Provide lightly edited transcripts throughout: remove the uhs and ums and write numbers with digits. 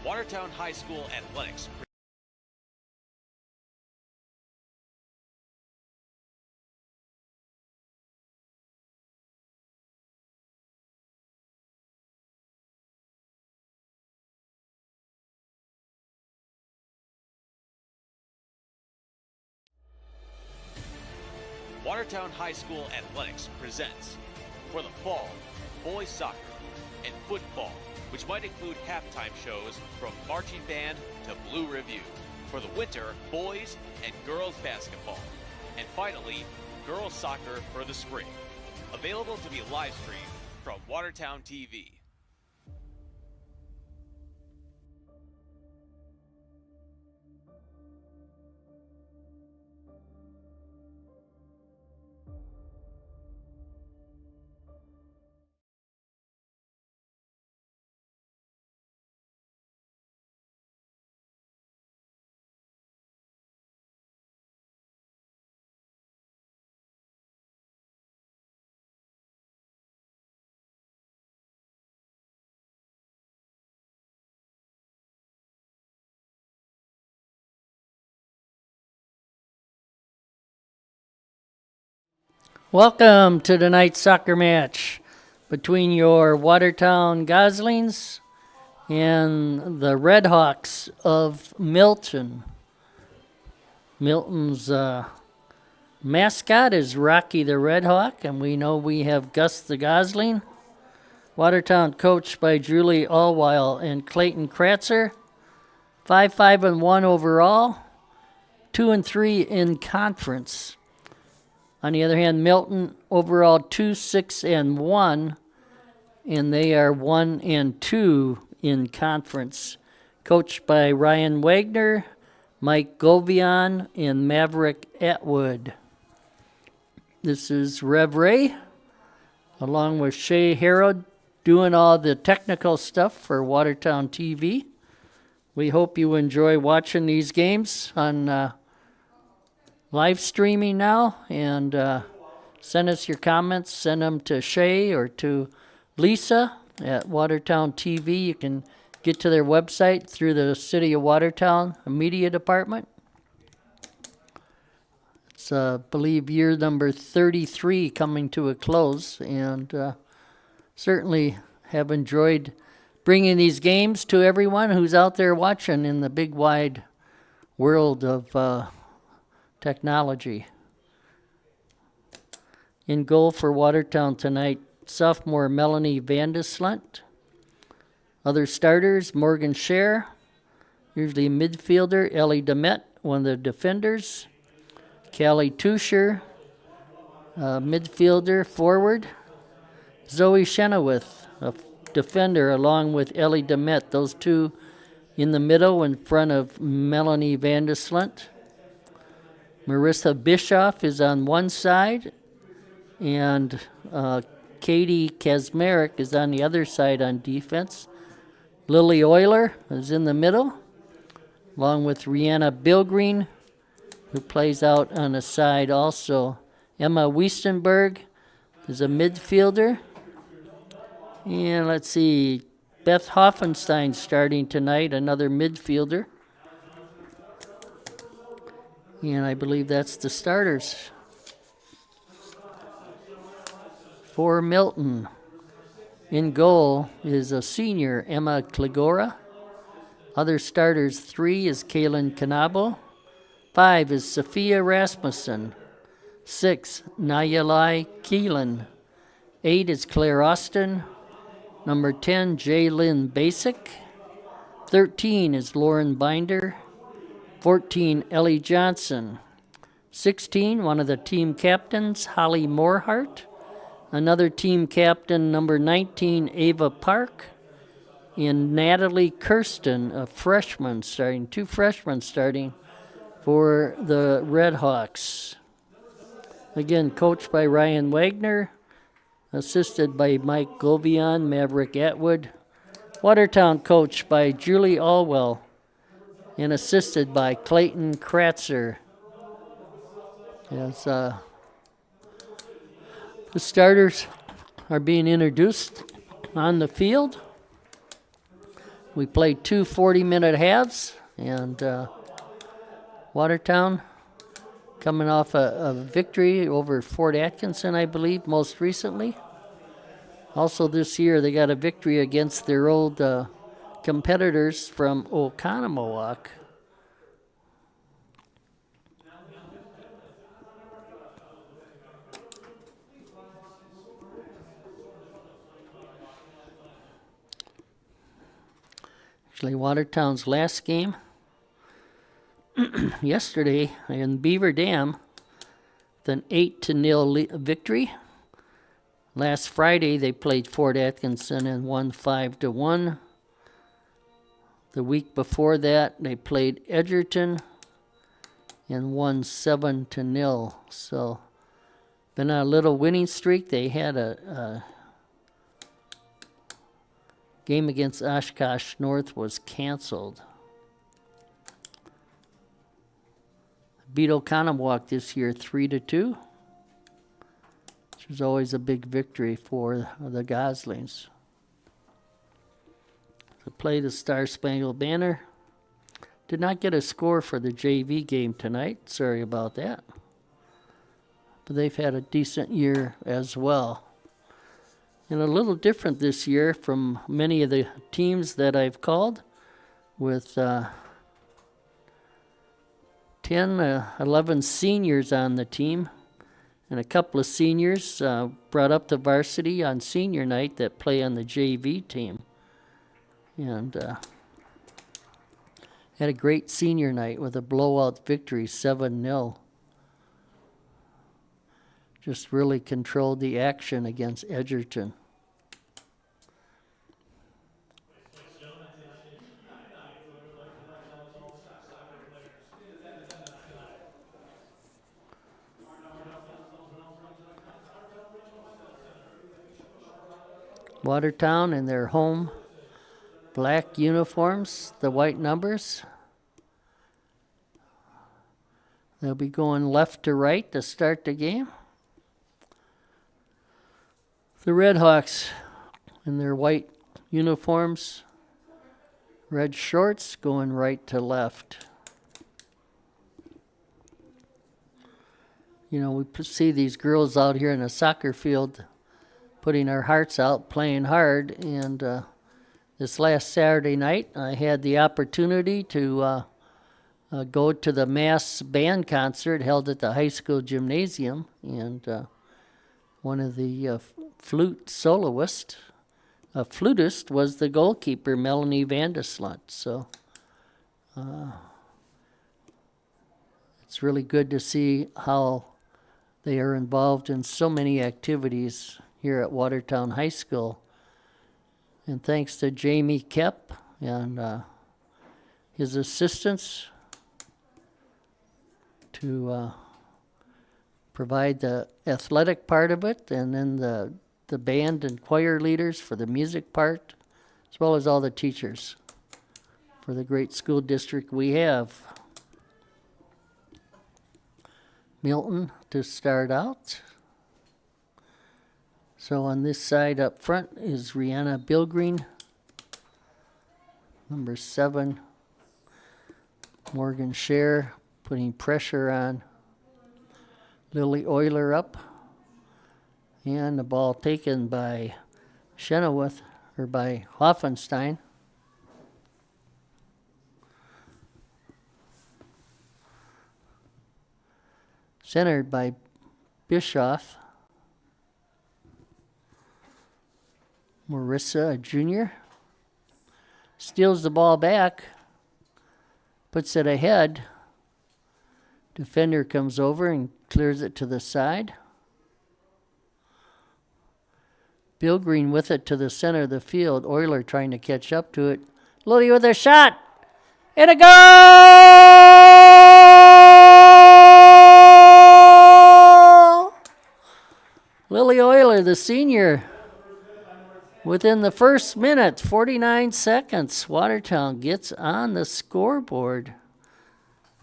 Watertown High School Athletics. Watertown High School Athletics presents for the fall, boys soccer and football, which might include halftime shows from marching band to Blue Review. For the winter, boys and girls basketball. And finally, girls soccer for the spring. Available to be live streamed from Watertown TV. Welcome to tonight's soccer match between your Watertown Goslings and the Red Hawks of Milton. Milton's mascot is Rocky the Red Hawk, and we know we have Gus the Gosling. Watertown coached by Julie Allweil and Clayton Kratzer. 5-1 overall, 2-3 in conference. On the other hand, Milton overall 2-6-1, and they are 1-2 in conference. Coached by Ryan Wagner, Mike Govian, and Maverick Atwood. This is Rev Ray, along with Shay Harrod, doing all the technical stuff for Watertown TV. We hope you enjoy watching these games on live streaming now, and send us your comments. Send them to Shay or to Lisa at Watertown TV. You can get to their website through the City of Watertown Media Department. It's, I believe, year number 33 coming to a close, and certainly have enjoyed bringing these games to everyone who's out there watching in the big wide world of technology. In goal for Watertown tonight, sophomore Melanie Vandeslunt. Other starters, Morgan Scher, usually a midfielder, Ellie Demet, one of the defenders. Callie Tusher, midfielder, forward. Zoe Chenoweth, a defender, along with Ellie Demet, those two in the middle in front of Melanie Vandeslunt. Marissa Bischoff is on one side, and Katie Kazmarek is on the other side on defense. Lily Euler is in the middle, along with Rihanna Bilgreen, who plays out on the side also. Emma Wiestenberg is a midfielder. And let's see, Beth Hoffenstein starting tonight, another midfielder. And I believe that's the starters. For Milton, in goal is a senior, Emma Kligora. Other starters, 3 is Kaylin Canabo. 5 is Sophia Rasmussen. 6, Nayalai Keelan. 8 is Claire Austin. Number 10, Jaylyn Basic. 13 is Lauren Binder. 14, Ellie Johnson. 16, one of the team captains, Holly Morehart. Another team captain, number 19, Ava Park. And Natalie Kirsten, a freshman starting, 2 freshmen starting for the Red Hawks. Again, coached by Ryan Wagner, assisted by Mike Govian, Maverick Atwood. Watertown coached by Julie Allwell, and assisted by Clayton Kratzer. As the starters are being introduced on the field. We played two 40-minute halves, and Watertown coming off a victory over Fort Atkinson, I believe, most recently. Also this year, they got a victory against their old competitors from Oconomowoc. Actually, Watertown's last game yesterday in Beaver Dam, an 8-0 victory. Last Friday, they played Fort Atkinson and won 5-1. The week before that, they played Edgerton and won 7-0. So, been on a little winning streak. They had a game against Oshkosh North was canceled. Beat Oconomowoc this year 3-2, which is always a big victory for the Goslings. So play the Star Spangled Banner. Did not get a score for the JV game tonight. Sorry about that. But they've had a decent year as well. And a little different this year from many of the teams that I've called, with 11 seniors on the team, and a couple of seniors brought up to varsity on senior night that play on the JV team. And had a great senior night with a blowout victory, 7-0. Just really controlled the action against Edgerton. Watertown in their home black uniforms, the white numbers. They'll be going left to right to start the game. The Redhawks in their white uniforms, red shorts, going right to left. You know, we see these girls out here in a soccer field putting our hearts out, playing hard, and this last Saturday night I had the opportunity to go to the mass band concert held at the high school gymnasium, and one of the flutist was the goalkeeper, Melanie Vandeslunt. So it's really good to see how they are involved in so many activities here at Watertown High School. And thanks to Jamie Kep and his assistants to provide the athletic part of it, and then the band and choir leaders for the music part, as well as all the teachers for the great school district we have. Milton to start out. So on this side up front is Rihanna Bilgreen, number 7. Morgan Scher putting pressure on Lily Euler up. And the ball taken by Chenoweth, or by Hoffenstein. Centered by Bischoff. Marissa, a junior, steals the ball back, puts it ahead. Defender comes over and clears it to the side. Bilgreen with it to the center of the field. Euler trying to catch up to it. Lily with a shot. And a goal! Lily Euler, the senior. Within the first minute, 49 seconds, Watertown gets on the scoreboard,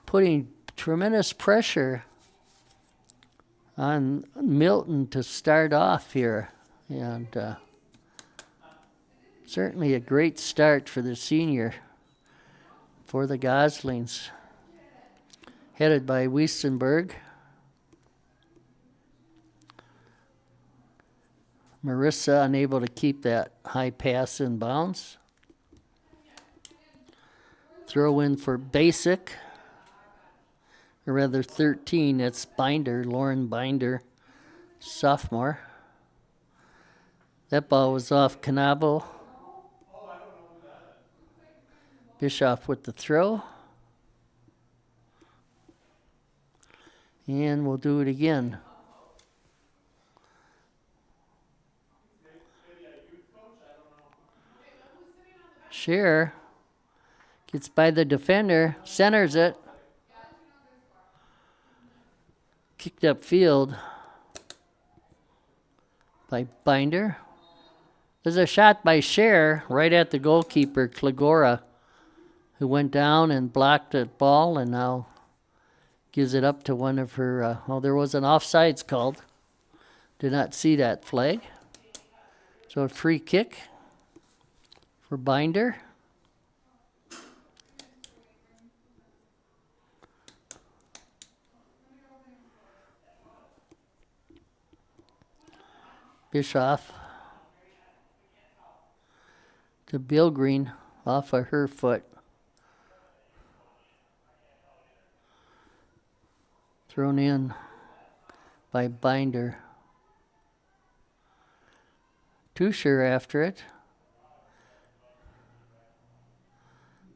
putting tremendous pressure on Milton to start off here. And Certainly a great start for the senior for the Goslings. Headed by Wiesenberg. Marissa unable to keep that high pass in bounds. Throw in for Basic. Or rather 13, it's Binder, Lauren Binder, sophomore. That ball was off Canabo. Bischoff with the throw. And we'll do it again. Scherer gets by the defender, centers it. Kicked up field by Binder. There's a shot by Scherer right at the goalkeeper, Klagora, who went down and blocked the ball and now gives it up to one of her. There was an offsides called. Did not see that flag. So a free kick for Binder. Bischoff to Bill Green off of her foot. Thrown in by Binder. Tusher after it.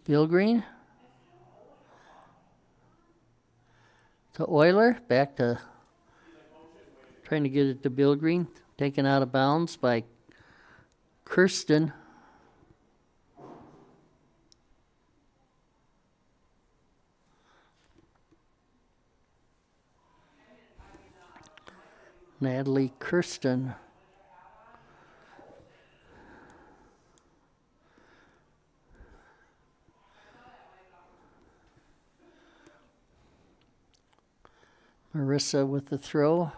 Bill Green to Euler. Back to trying to get it to Bill Green. Taken out of bounds by Kirsten. Natalie Kirsten. Marissa with the throw.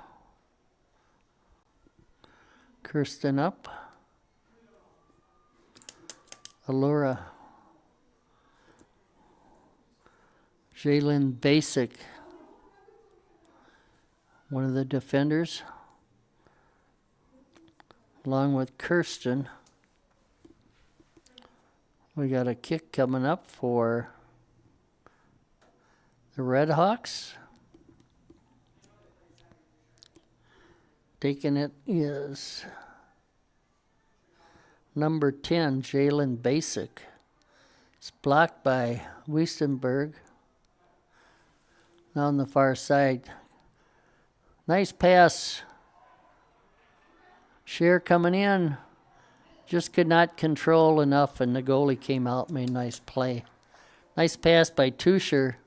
Kirsten up. Allura. Jalen Basic. One of the defenders. Along with Kirsten. We got a kick coming up for the Red Hawks. Taking it is number 10, Jalen Basic. It's blocked by Wiesenberg. Now on the far side. Nice pass. Scherer coming in. Just could not control enough, and the goalie came out and made a nice play. Nice pass by Tusher,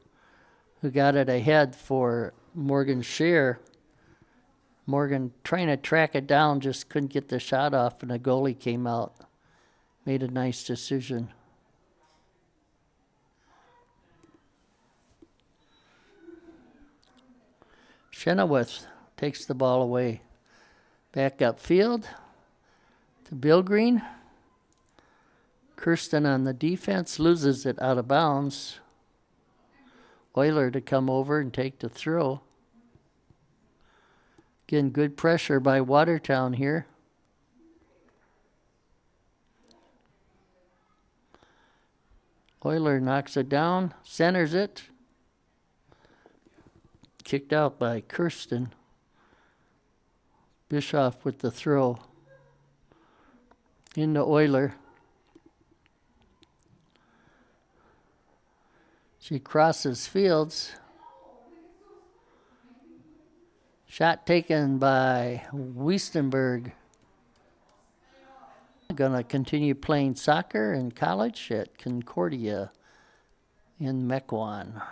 who got it ahead for Morgan Scherer. Morgan trying to track it down, just couldn't get the shot off, and the goalie came out. Made a nice decision. Chenoweth takes the ball away. Back upfield to Bill Green. Kirsten on the defense loses it out of bounds. Euler to come over and take the throw. Again, good pressure by Watertown here. Euler knocks it down, centers it. Kicked out by Kirsten. Bischoff with the throw. Into Euler. She crosses fields. Shot taken by Wiesenberg. Going to continue playing soccer in college at Concordia in Mequon.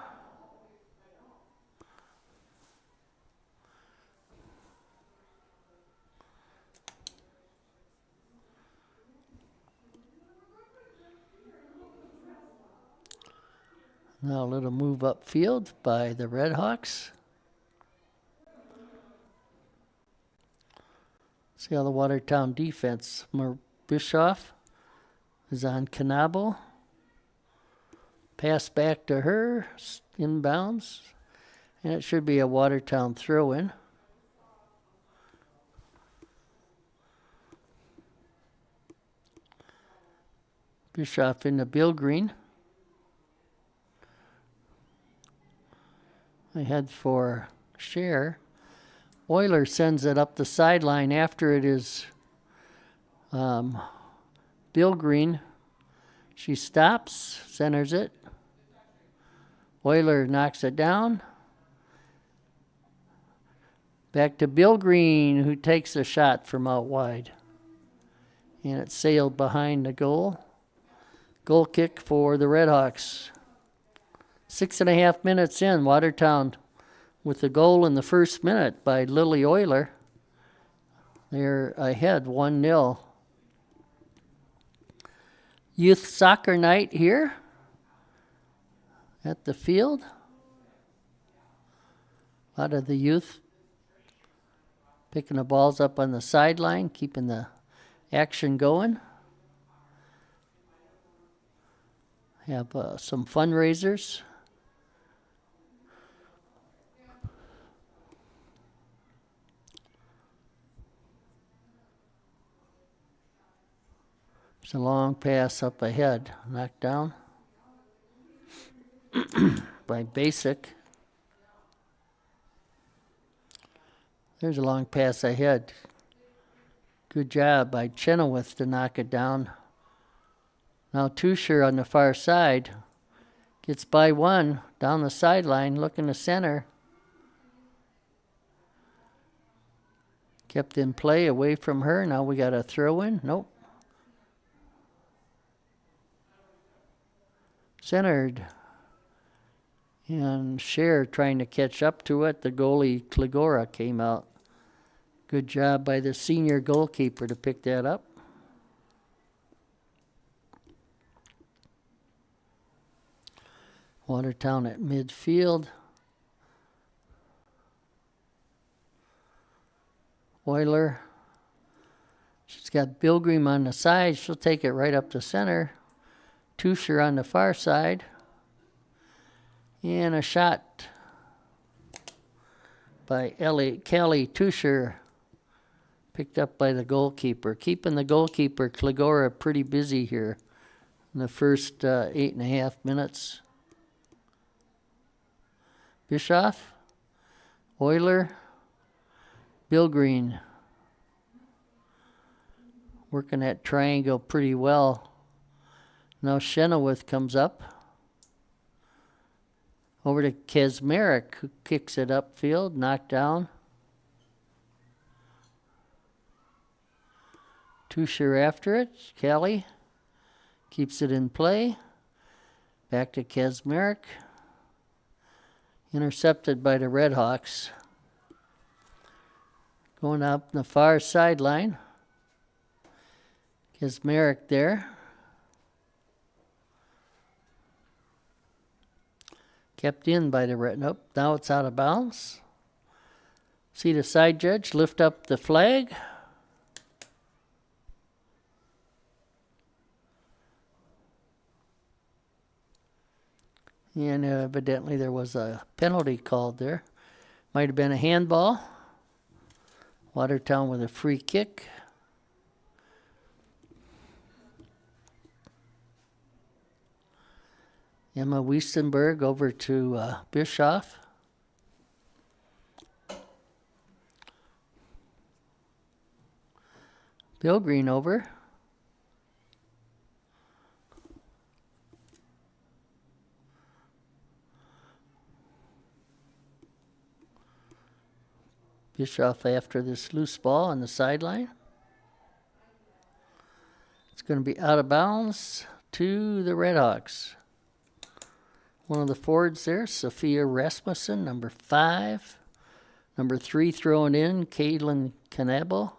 Now a little move upfield by the Red Hawks. See how the Watertown defense, Bischoff is on Knabel. Pass back to her, inbounds. And it should be a Watertown throw-in. Bischoff into Bill Green. Ahead for Scher. Euler sends it up the sideline after it is Bill Green. She stops, centers it. Euler knocks it down. Back to Bill Green, who takes a shot from out wide. And it sailed behind the goal. Goal kick for the Redhawks. 6.5 minutes in, Watertown with the goal in the first minute by Lily Euler. They're ahead 1-0. Youth soccer night here at the field. A lot of the youth picking the balls up on the sideline, keeping the action going. Have some fundraisers. It's a long pass up ahead, knocked down by Basic. There's a long pass ahead. Good job by Chenoweth to knock it down. Now Tusher on the far side gets by one down the sideline, looking to center. Kept in play away from her. Now we got a throw in. Nope. Centered. And Scher trying to catch up to it. The goalie Kligora came out. Good job by the senior goalkeeper to pick that up. Watertown at midfield. Euler. She's got Bilgrim on the side. She'll take it right up the center. Tusher on the far side. And a shot by Kelly Tusher. Picked up by the goalkeeper. Keeping the goalkeeper, Kligora, pretty busy here in the first 8.5 minutes. Bischoff, Euler, Bill Green. Working that triangle pretty well. Now Chenoweth comes up. Over to Kesmerick, who kicks it upfield, knocked down. Tusher after it. Kelly keeps it in play. Back to Kesmerick. Intercepted by the Redhawks. Going up the far sideline. Kesmerick there. Kept in by the Red. Nope, now it's out of bounds. See the side judge lift up the flag. And evidently there was a penalty called there. Might have been a handball. Watertown with a free kick. Emma Wiesenberg over to Bischoff. Bill Green over. Bischoff after this loose ball on the sideline. It's going to be out of bounds to the Redhawks. One of the forwards there, Sophia Rasmussen, number 5. Number 3 throwing in, Caitlin Knabel.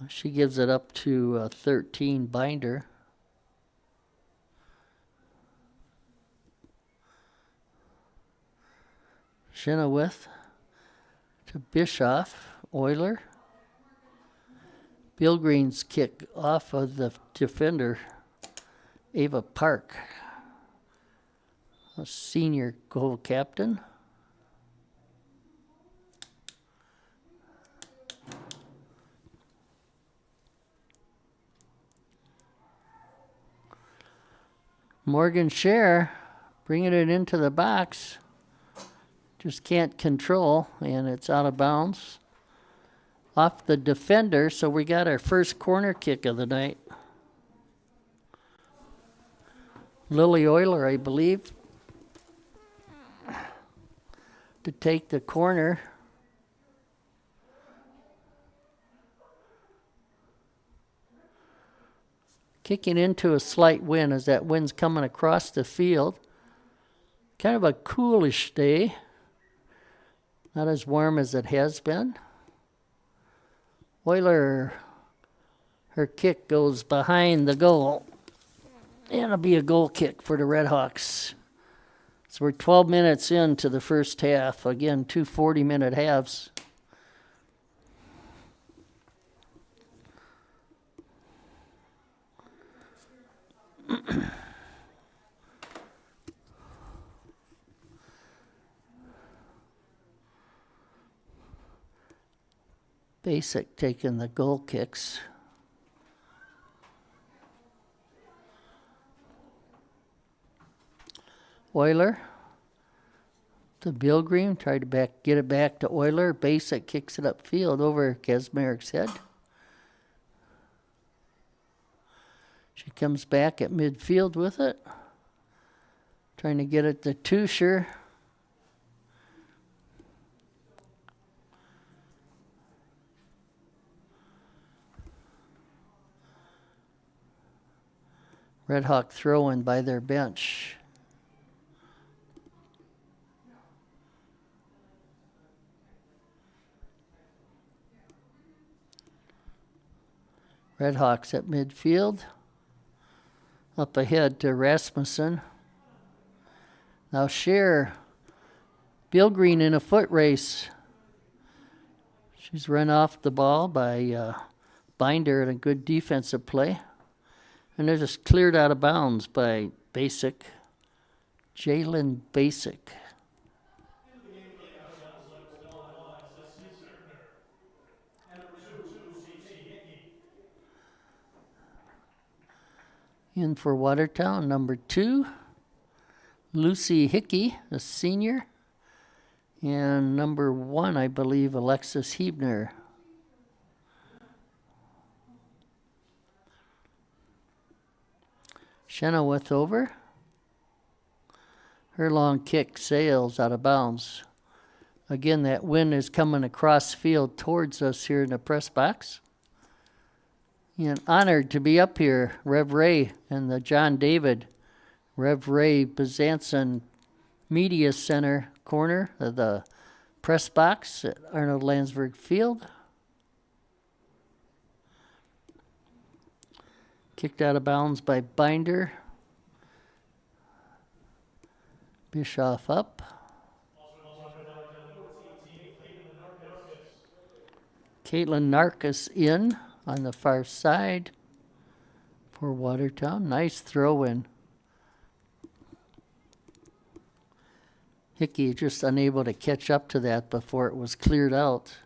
She gives it up to 13 Binder. Chenoweth to Bischoff, Euler. Bill Green's kick off of the defender. Ava Park, a senior goal captain. Morgan Scher bringing it into the box. Just can't control, and it's out of bounds. Off the defender, so we got our first corner kick of the night. Lily Euler, I believe, to take the corner. Kicking into a slight wind as that wind's coming across the field. Kind of a coolish day. Not as warm as it has been. Euler, her kick goes behind the goal. And it'll be a goal kick for the Redhawks. So we're 12 minutes into the first half. Again, 2 40-minute halves. Basic taking the goal kicks. Euler to Bilgreen, tried to get it back to Euler. Basic kicks it upfield over Kaczmarek's head. She comes back at midfield with it. Trying to get it to Tusher. Red Hawk throw-in by their bench. Red Hawks at midfield. Up ahead to Rasmussen. Now Scher. Bilgreen in a foot race. She's run off the ball by Binder in a good defensive play. And they're just cleared out of bounds by Basic. Jalen Basic. In for Watertown, number 2, Lucy Hickey, a senior. And number 1, I believe, Alexis Hebner. Chenoweth over. Her long kick sails out of bounds. Again, that wind is coming across field towards us here in the press box. And honored to be up here, Rev Ray and the John David Rev Ray Bezanson Media Center corner of the press box at Arnold Landsberg Field. Kicked out of bounds by Binder. Bischoff up. Caitlin Narcus in on the far side for Watertown. Nice throw-in. Hickey just unable to catch up to that before it was cleared out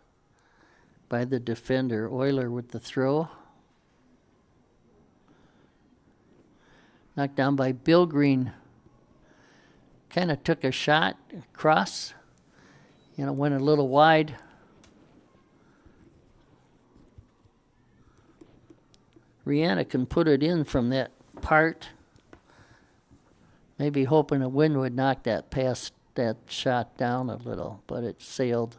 by the defender. Euler with the throw. Knocked down by Bilgreen. Kind of took a shot across. Went a little wide. Rihanna can put it in from that part. Maybe hoping the wind would knock that shot down a little, but it sailed.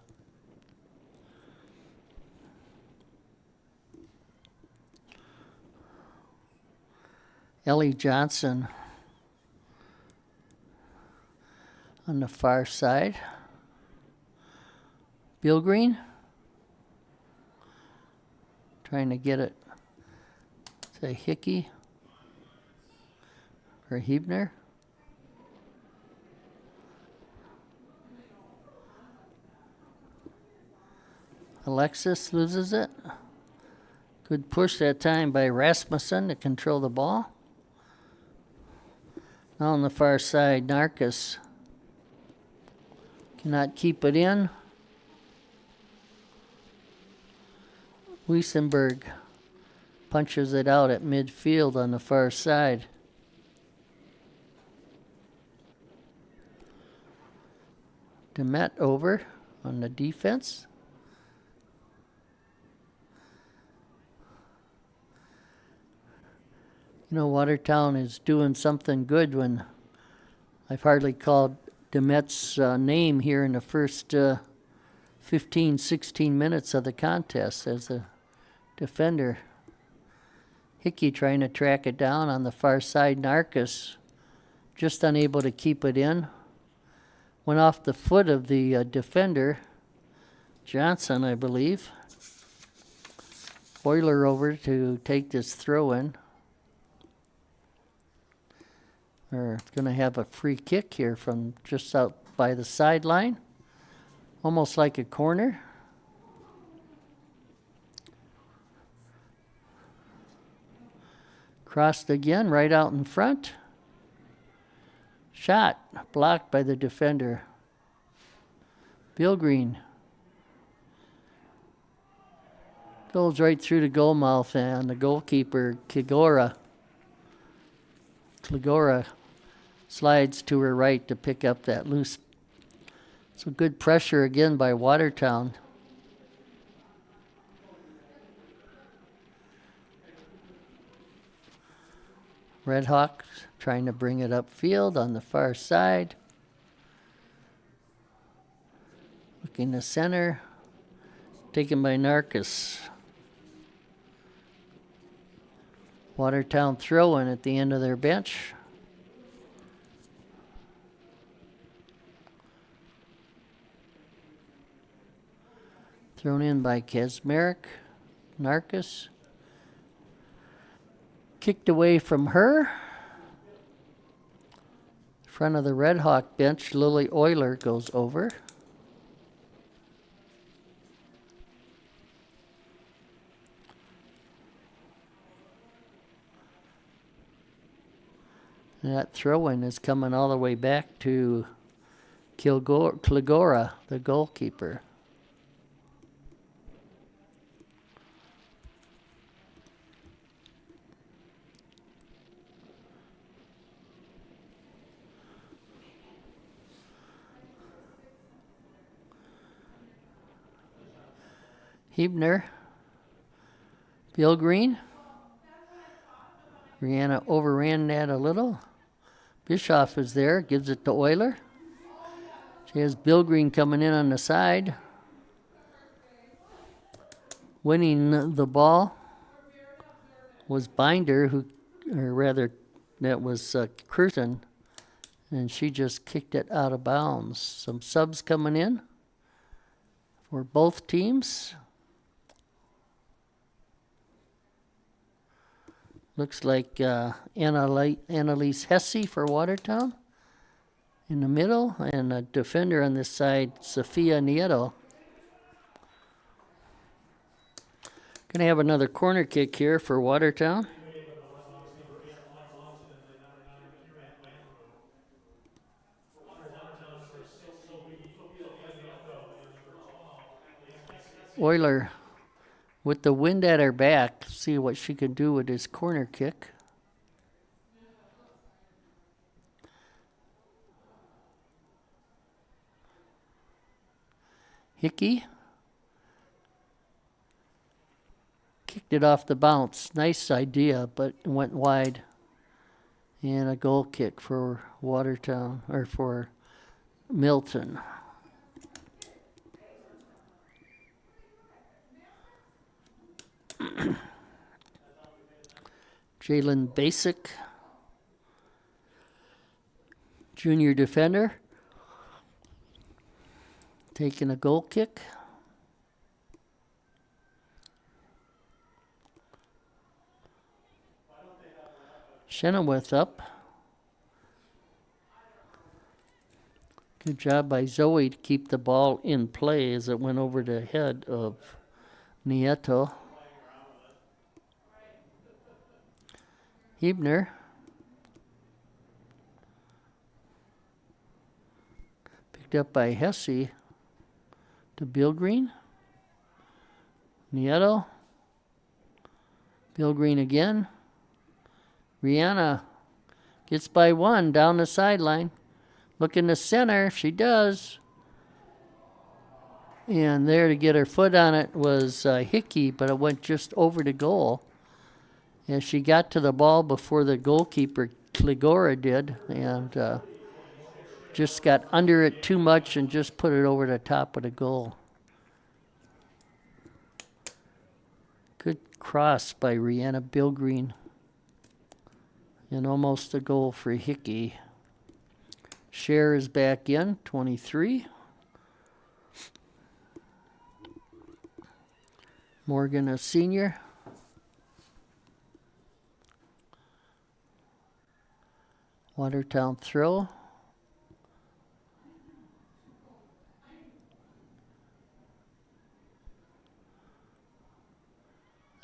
Ellie Johnson on the far side. Bilgreen trying to get it to Hickey or Hebner. Alexis loses it. Good push that time by Rasmussen to control the ball. Now on the far side, Narcus cannot keep it in. Wiesenberg punches it out at midfield on the far side. Demet over on the defense. You know, Watertown is doing something good when I've hardly called Demet's name here in the first 15, 16 minutes of the contest as a defender. Hickey trying to track it down on the far side. Narcus just unable to keep it in. Went off the foot of the defender, Johnson, I believe. Euler over to take this throw in. We're going to have a free kick here from just out by the sideline. Almost like a corner. Crossed again, right out in front. Shot blocked by the defender. Bill Green goes right through the goal mouth, and the goalkeeper, Kigora slides to her right to pick up that loose. So good pressure again by Watertown. Red Hawks trying to bring it upfield on the far side. Looking to center. Taken by Narcus. Watertown throw-in at the end of their bench. Thrown in by Kesmerick. Narcus. Kicked away from her. Front of the Red Hawk bench, Lily Euler goes over. And that throw-in is coming all the way back to Kligora, the goalkeeper. Hebner, Bill Green. Rihanna overran that a little. Bischoff is there, gives it to Euler. She has Bill Green coming in on the side. Winning the ball was Binder, that was Curtin, and she just kicked it out of bounds. Some subs coming in for both teams. Looks like Annalise Hesse for Watertown in the middle, and a defender on this side, Sophia Nieto. Going to have another corner kick here for Watertown. Euler with the wind at her back, see what she can do with this corner kick. Hickey kicked it off the bounce. Nice idea, but it went wide. And a goal kick for Watertown, or for Milton. Jalen Basic, junior defender, taking a goal kick. Chenoweth up. Good job by Zoe to keep the ball in play as it went over the head of Nieto. Hebner Picked up by Hesse to Bill Green. Nieto. Bill Green again. Rihanna gets by one down the sideline. Looking to center. She does. And there to get her foot on it was Hickey, but it went just over the goal. And she got to the ball before the goalkeeper, Kligora, did. And just got under it too much and just put it over the top of the goal. Good cross by Rihanna Bill Green. And almost a goal for Hickey. Cher is back in, 23. Morgan, a senior. Watertown throw.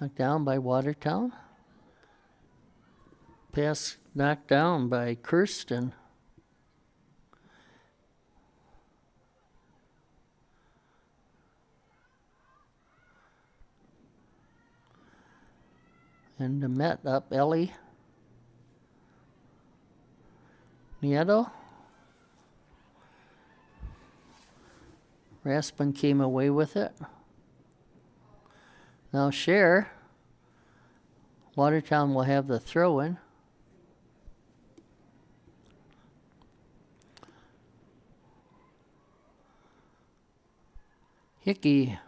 Knocked down by Watertown. Pass knocked down by Kirsten. And the Met up, Ellie. Nieto. Raspin came away with it. Now Cher. Watertown will have the throw-in. Hickey.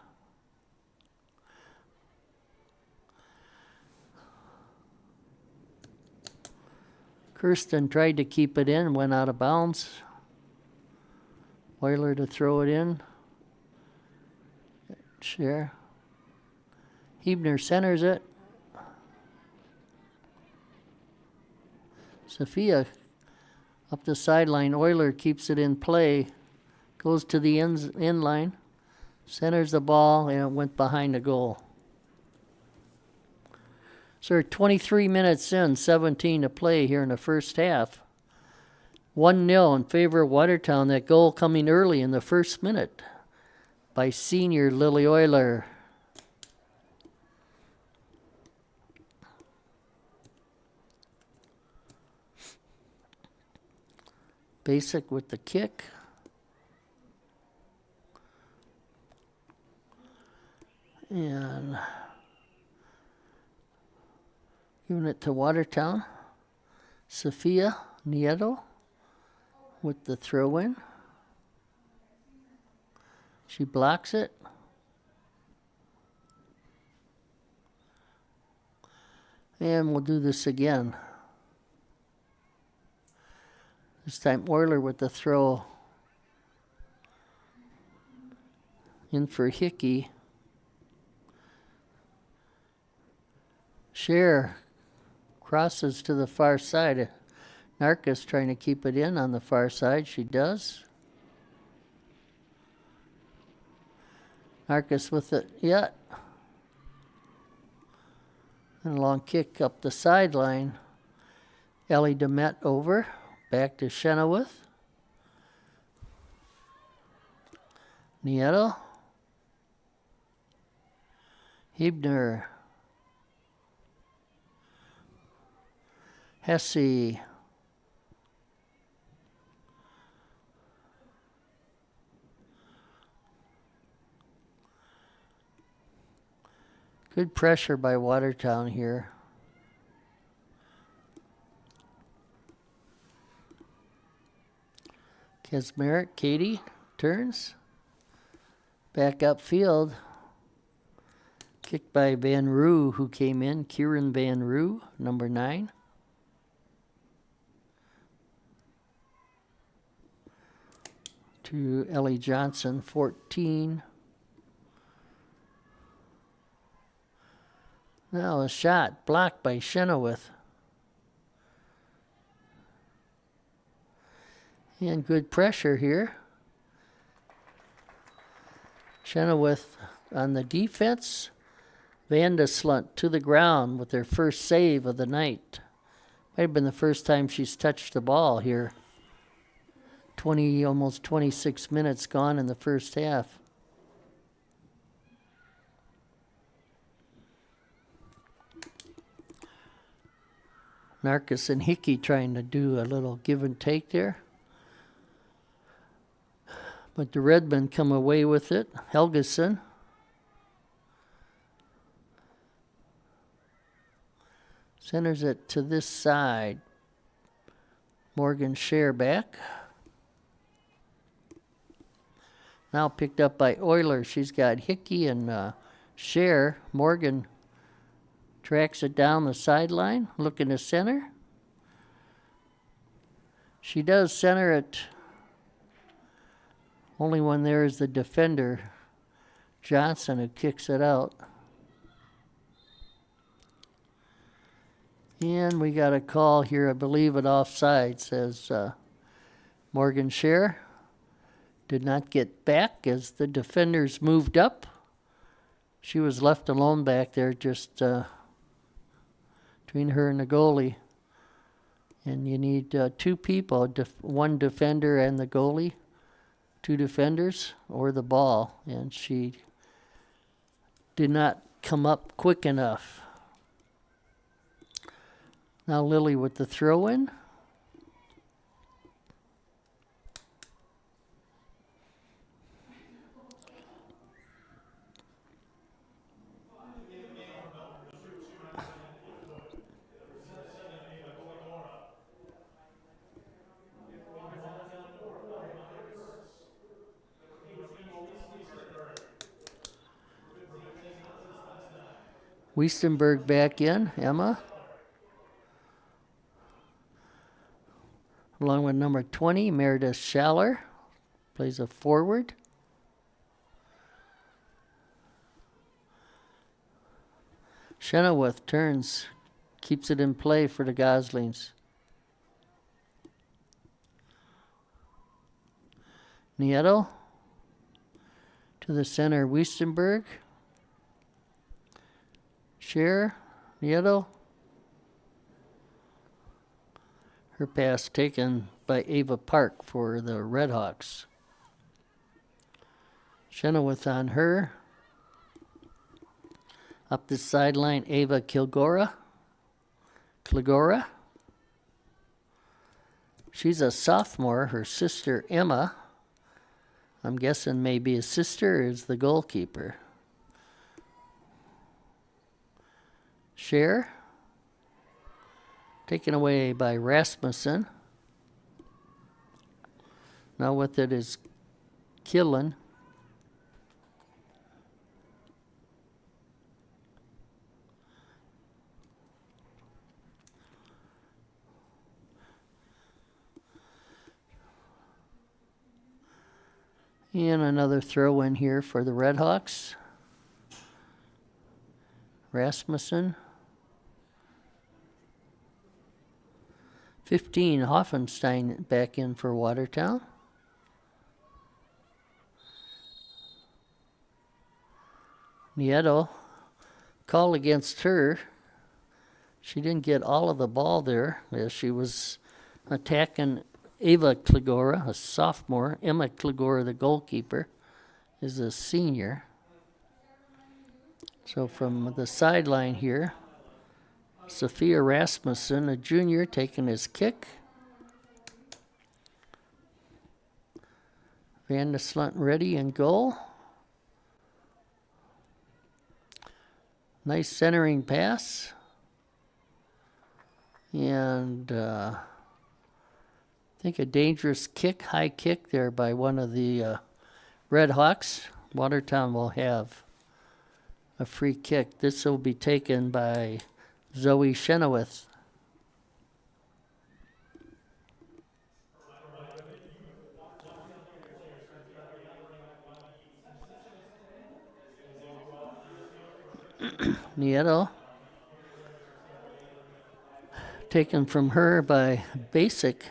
Kirsten tried to keep it in, went out of bounds. Weiler to throw it in. Cher. Hebner centers it. Sophia up the sideline. Euler keeps it in play. Goes to the end line. Centers the ball, and it went behind the goal. So we're 23 minutes in, 17 to play here in the first half. 1-0 in favor of Watertown. That goal coming early in the first minute by senior Lily Euler. Basic with the kick. And giving it to Watertown. Sophia Nieto with the throw-in. She blocks it. And we'll do this again. This time Euler with the throw. In for Hickey. Cher crosses to the far side. Narcus trying to keep it in on the far side. She does. Narcus with it yet. And a long kick up the sideline. Ellie DeMette over. Back to Chenoweth. Nieto. Hebner. Hesse. Good pressure by Watertown here. Kesmerick, Katie turns. Back upfield. Kicked by Van Roo, who came in. Kieran Van Roo, number 9. To Ellie Johnson, 14. Now a shot blocked by Chenoweth. And good pressure here. Chenoweth on the defense. Vandeslunt to the ground with their first save of the night. Might have been the first time she's touched the ball here. almost 26 minutes gone in the first half. Narcus and Hickey trying to do a little give and take there. But the Redmen come away with it. Helgeson. Centers it to this side. Morgan Scher back. Now picked up by Euler. She's got Hickey and Scher. Morgan tracks it down the sideline, looking to center. She does center it. Only one there is the defender, Johnson, who kicks it out. And we got a call here, I believe it offside, says Morgan Scher did not get back as the defenders moved up. She was left alone back there just between her and the goalie. And you need two people, one defender and the goalie, two defenders, or the ball. And she did not come up quick enough. Now Lily with the throw-in. Wiestenberg back in, Emma. Along with number 20, Meredith Schaller, plays a forward. Chenoweth turns, keeps it in play for the Goslings. Nieto to the center, Wiestenberg. Scher, Nieto. Her pass taken by Ava Park for the Redhawks. Chenoweth on her. Up the sideline, Ava Kilgora. She's a sophomore. Her sister, Emma, I'm guessing maybe a sister, is the goalkeeper. Scher. Taken away by Rasmussen. Now with it is Killen. And another throw in here for the Redhawks. Rasmussen. 15, Hoffenstein back in for Watertown. Nieto, call against her. She didn't get all of the ball there as she was attacking Ava Kilgora, a sophomore. Emma Kilgora, the goalkeeper, is a senior. So from the sideline here, Sophia Rasmussen, a junior, taking his kick. Van de Slunt ready and goal. Nice centering pass. And I think a dangerous kick, high kick there by one of the Redhawks. Watertown will have a free kick. This will be taken by Zoe Chenoweth. Nieto. Taken from her by Basic,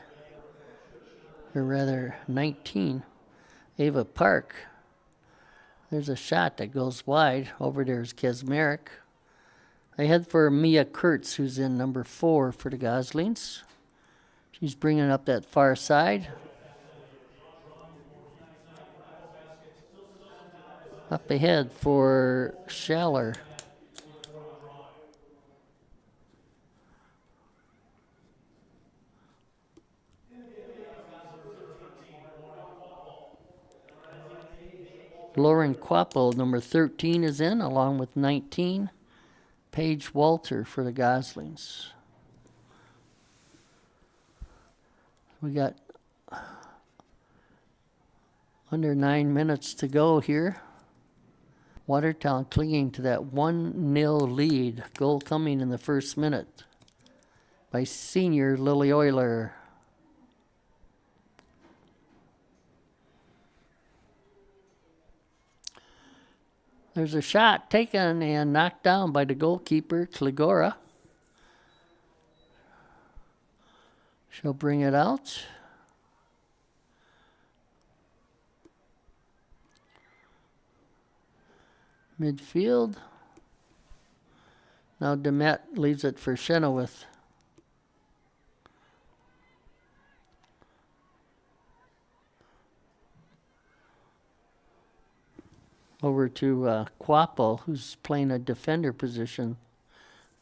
or rather 19, Ava Park. There's a shot that goes wide. Over there's Kesmerick. I head for Mia Kurtz, who's in number 4 for the Goslings. She's bringing up that far side. Up ahead for Schaller. Lauren Quapple, number 13, is in, along with 19. Paige Walter for the Goslings. We got under 9 minutes to go here. Watertown clinging to that 1-0 lead. Goal coming in the first minute by senior Lily Euler. There's a shot taken and knocked down by the goalkeeper, Kligora. She'll bring it out. Midfield. Now Demet leaves it for Chenoweth. Over to Quapple, who's playing a defender position.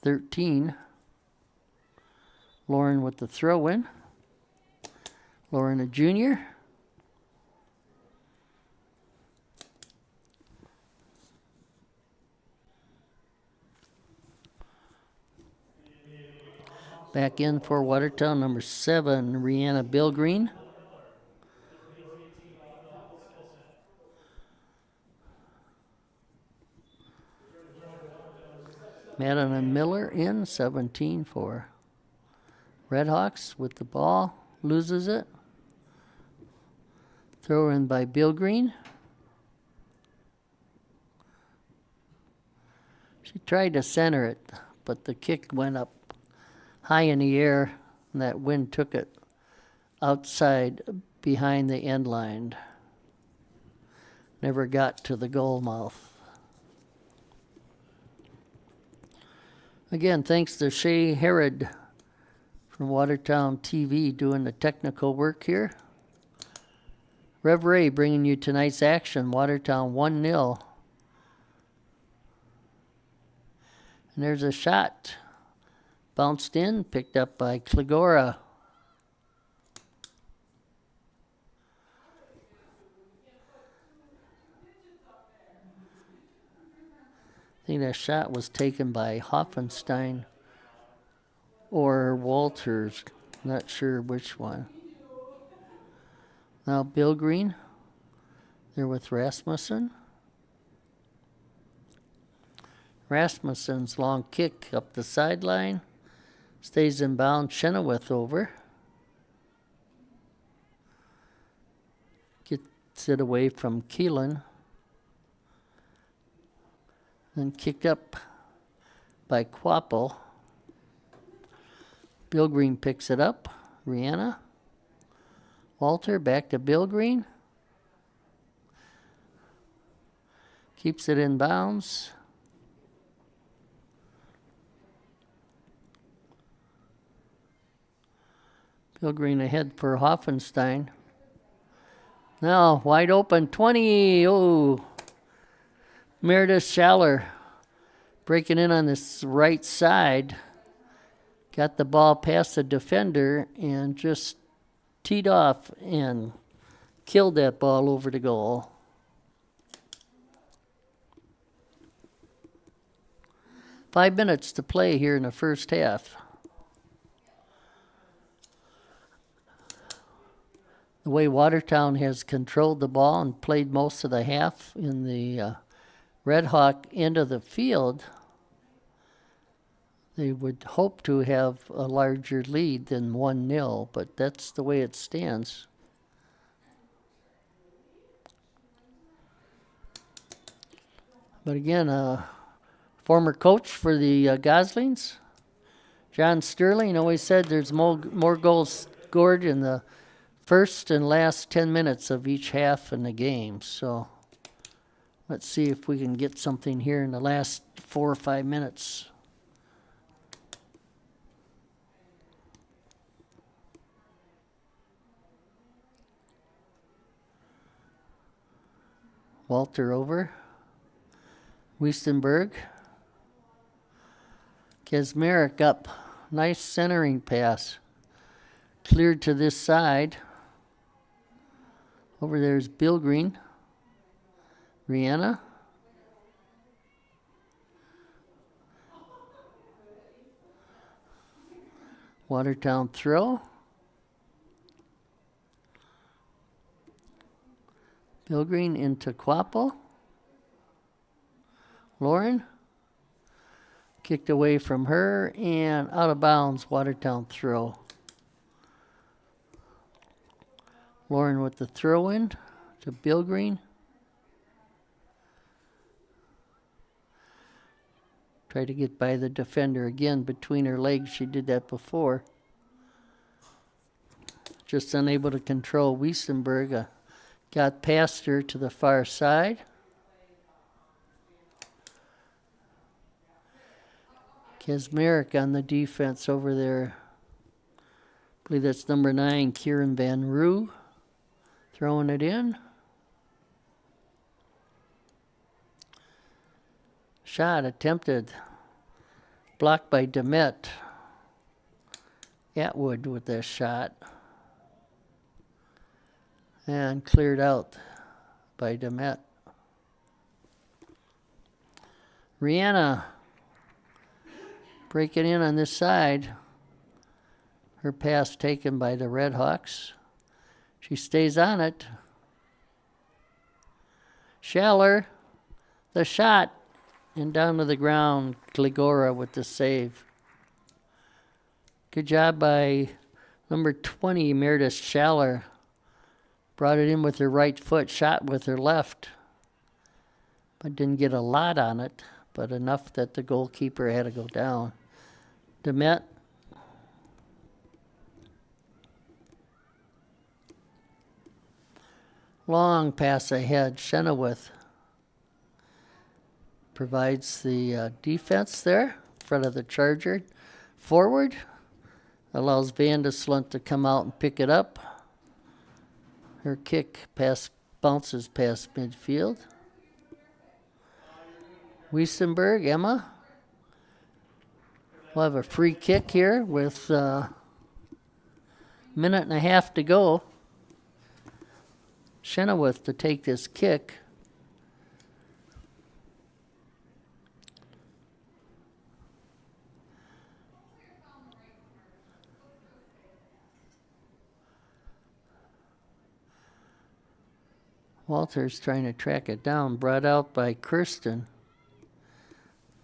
13. Lauren with the throw-in. Lauren, a junior. Back in for Watertown, number 7, Rihanna Bilgreen. Madeline Miller in, 17 for Redhawks with the ball. Loses it. Throw in by Bilgreen. She tried to center it, but the kick went up high in the air, and that wind took it outside behind the end line. Never got to the goal mouth. Again, thanks to Shay Herod from Watertown TV doing the technical work here. Rev Ray bringing you tonight's action. Watertown 1-0. And there's a shot. Bounced in, picked up by Kligora. I think that shot was taken by Hoffenstein or Walters. Not sure which one. Now Bill Green. They're with Rasmussen. Rasmussen's long kick up the sideline. Stays in bounds. Chenoweth over. Gets it away from Keelan. Then kicked up by Quapple. Bill Green picks it up. Rihanna. Walter back to Bill Green. Keeps it in bounds. Bill Green ahead for Hoffenstein. Now wide open. 20. Oh. Meredith Schaller breaking in on this right side. Got the ball past the defender and just teed off and killed that ball over the goal. Five minutes to play here in the first half. The way Watertown has controlled the ball and played most of the half in the Red Hawk end of the field, they would hope to have a larger lead than 1-0, but that's the way it stands. But again, former coach for the Goslings, John Sterling, always said there's more goals scored in the first and last 10 minutes of each half in the game. So let's see if we can get something here in the last 4 or 5 minutes. Walter over. Wiestenberg. Kaczmarek up. Nice centering pass. Cleared to this side. Over there's Bill Green. Rihanna. Watertown throw. Bill Green into Quapo. Lauren. Kicked away from her and out of bounds. Watertown throw. Lauren with the throw in to Bill Green. Try to get by the defender again between her legs. She did that before. Just unable to control Wiesenberg. Got past her to the far side. Kaczmarek on the defense over there. I believe that's number 9, Kieran Van Roo. Throwing it in. Shot attempted. Blocked by Demet. Atwood with this shot. And cleared out by Demet. Rihanna breaking in on this side. Her pass taken by the Red Hawks. She stays on it. Schaller, the shot, and down to the ground. Gligora with the save. Good job by number 20, Meredith Schaller. Brought it in with her right foot, shot with her left. But didn't get a lot on it, but enough that the goalkeeper had to go down. Demet. Long pass ahead. Chenoweth provides the defense there in front of the Charger. Forward. Allows Vandeslunt to come out and pick it up. Her kick bounces past midfield. Wiesenberg, Emma. We'll have a free kick here with a minute and a half to go. Chenoweth to take this kick. Walter's trying to track it down, brought out by Kirsten.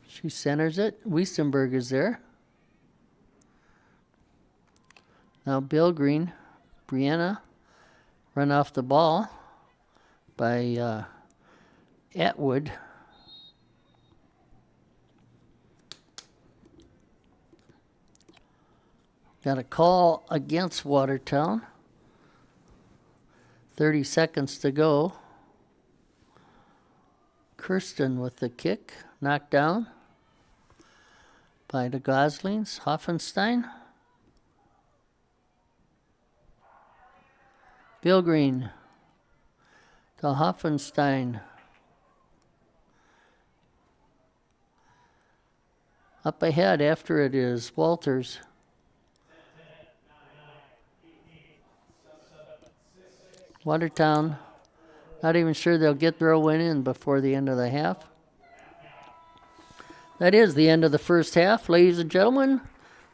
She centers it. Wiesenberg is there. Now Bill Green, Brianna, run off the ball by Atwood. Got a call against Watertown. 30 seconds to go. Kirsten with the kick, knocked down by the Goslings. Hoffenstein. Bill Green to Hoffenstein. Up ahead after it is Walters. Watertown, not even sure they'll get their win in before the end of the half. That is the end of the first half, ladies and gentlemen.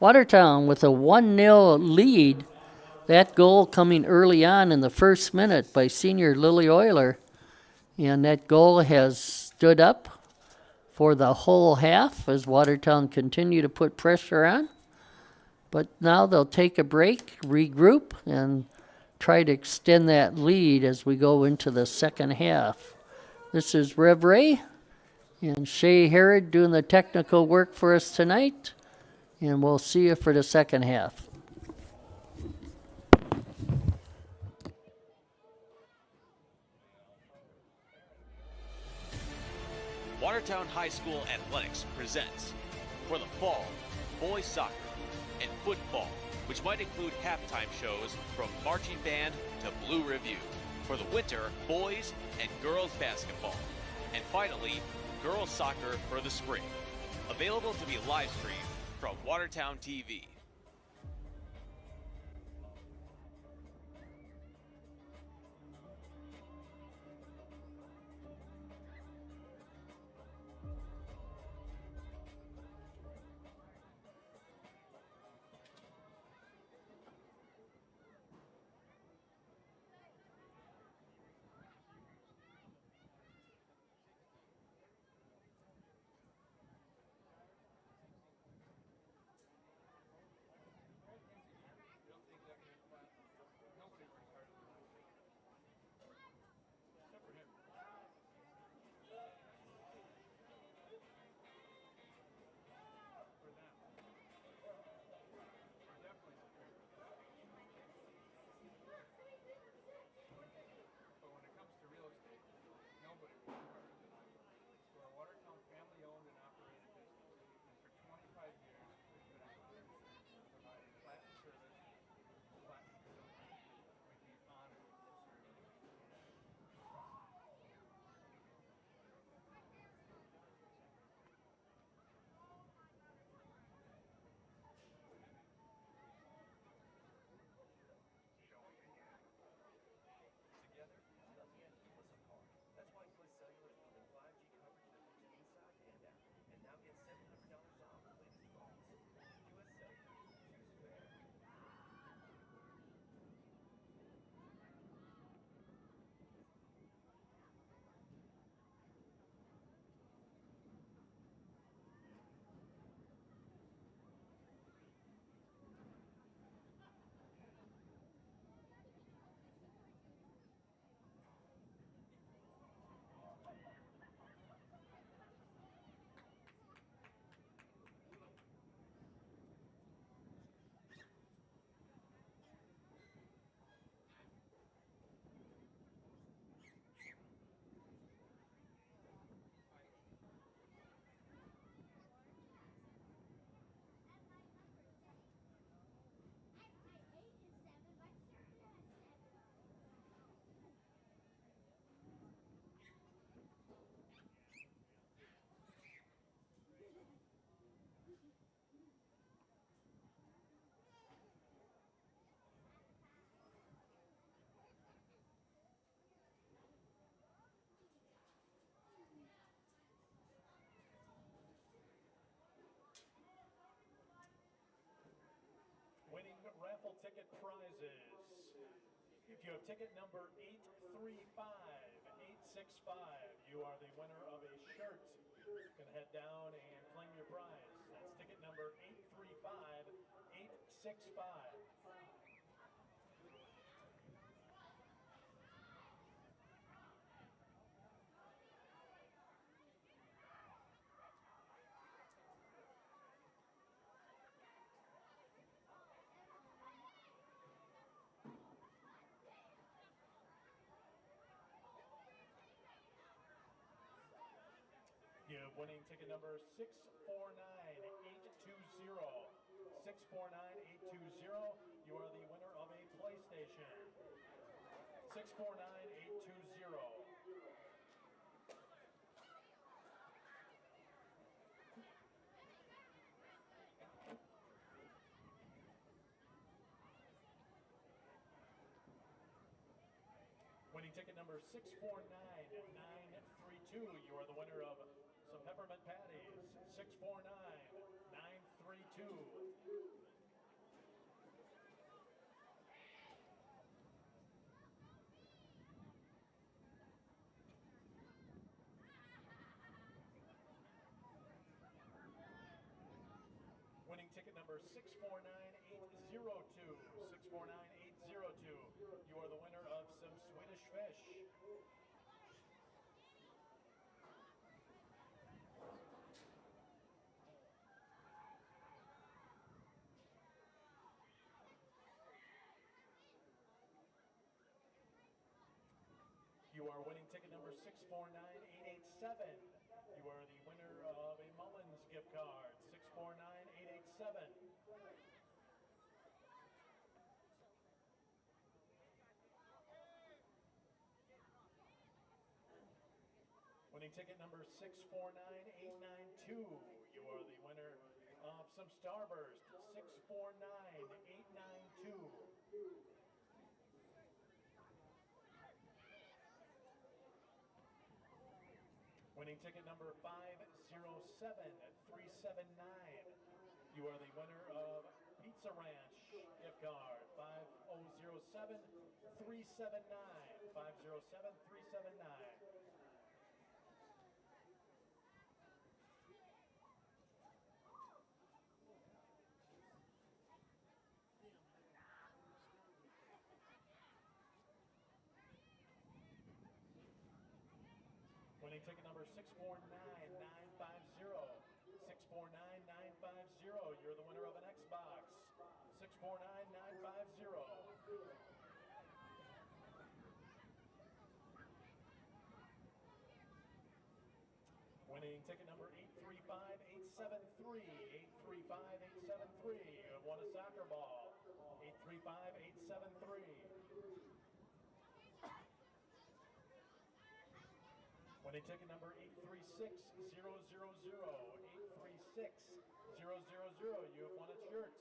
Watertown with a 1-0 lead. That goal coming early on in the first minute by senior Lily Euler. And that goal has stood up for the whole half as Watertown continue to put pressure on. But now they'll take a break, regroup, and try to extend that lead as we go into the second half. This is Rev Ray and Shay Herod doing the technical work for us tonight. And we'll see you for the second half. Watertown High School Athletics presents for the fall, boys soccer and football, which might include halftime shows from marching band to Blue Review. For the winter, boys and girls basketball. And finally, girls soccer for the spring. Available to be live streamed from Watertown TV. But when it comes to real estate, nobody will work. We're a Watertown family-owned and operated business, and for 25 years, we've been on providing Latin service, Latin delivery. We'd be honored to serve you. Together, nothing can keep us apart. That's why US Cellular is giving 5G coverage that moves inside and out. And now get $700 off the latest phones. US Cellular. Choose fair. Winning raffle ticket prizes. If you have ticket number 835865, you are the winner of a shirt. You can head down and claim your prize. That's ticket number 835865. You have winning ticket number 649820. 649820. You are the winner of a PlayStation. 649820. Winning ticket number 649932. You are the winner of some peppermint patties. 649932. Winning ticket number 649802. 649802. You are the winner of some Swedish fish. You are winning ticket number 649887. You are the winner of a Mullins gift card. 649887. Winning Winning ticket number 649892. You are the winner of some Starburst. 649892. Winning ticket number 507379. You are the winner of Pizza Ranch gift card. 5007379. 507379. Winning ticket number 649950. 649950. You're the winner of an Xbox. 649950. Winning ticket number 835873. 835873. You have won a soccer ball. 835873. Winning ticket number 836000. 836000. You have won a shirt.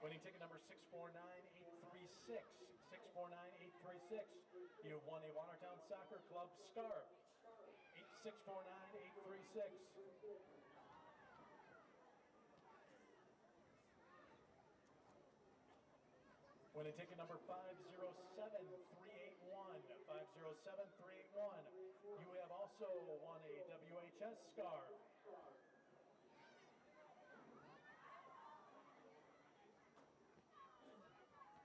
Winning ticket number 649836. 649836. You have won a Watertown Soccer Club scarf. 649836. Winning ticket number 507381. 507381. You have also won a WHS scarf.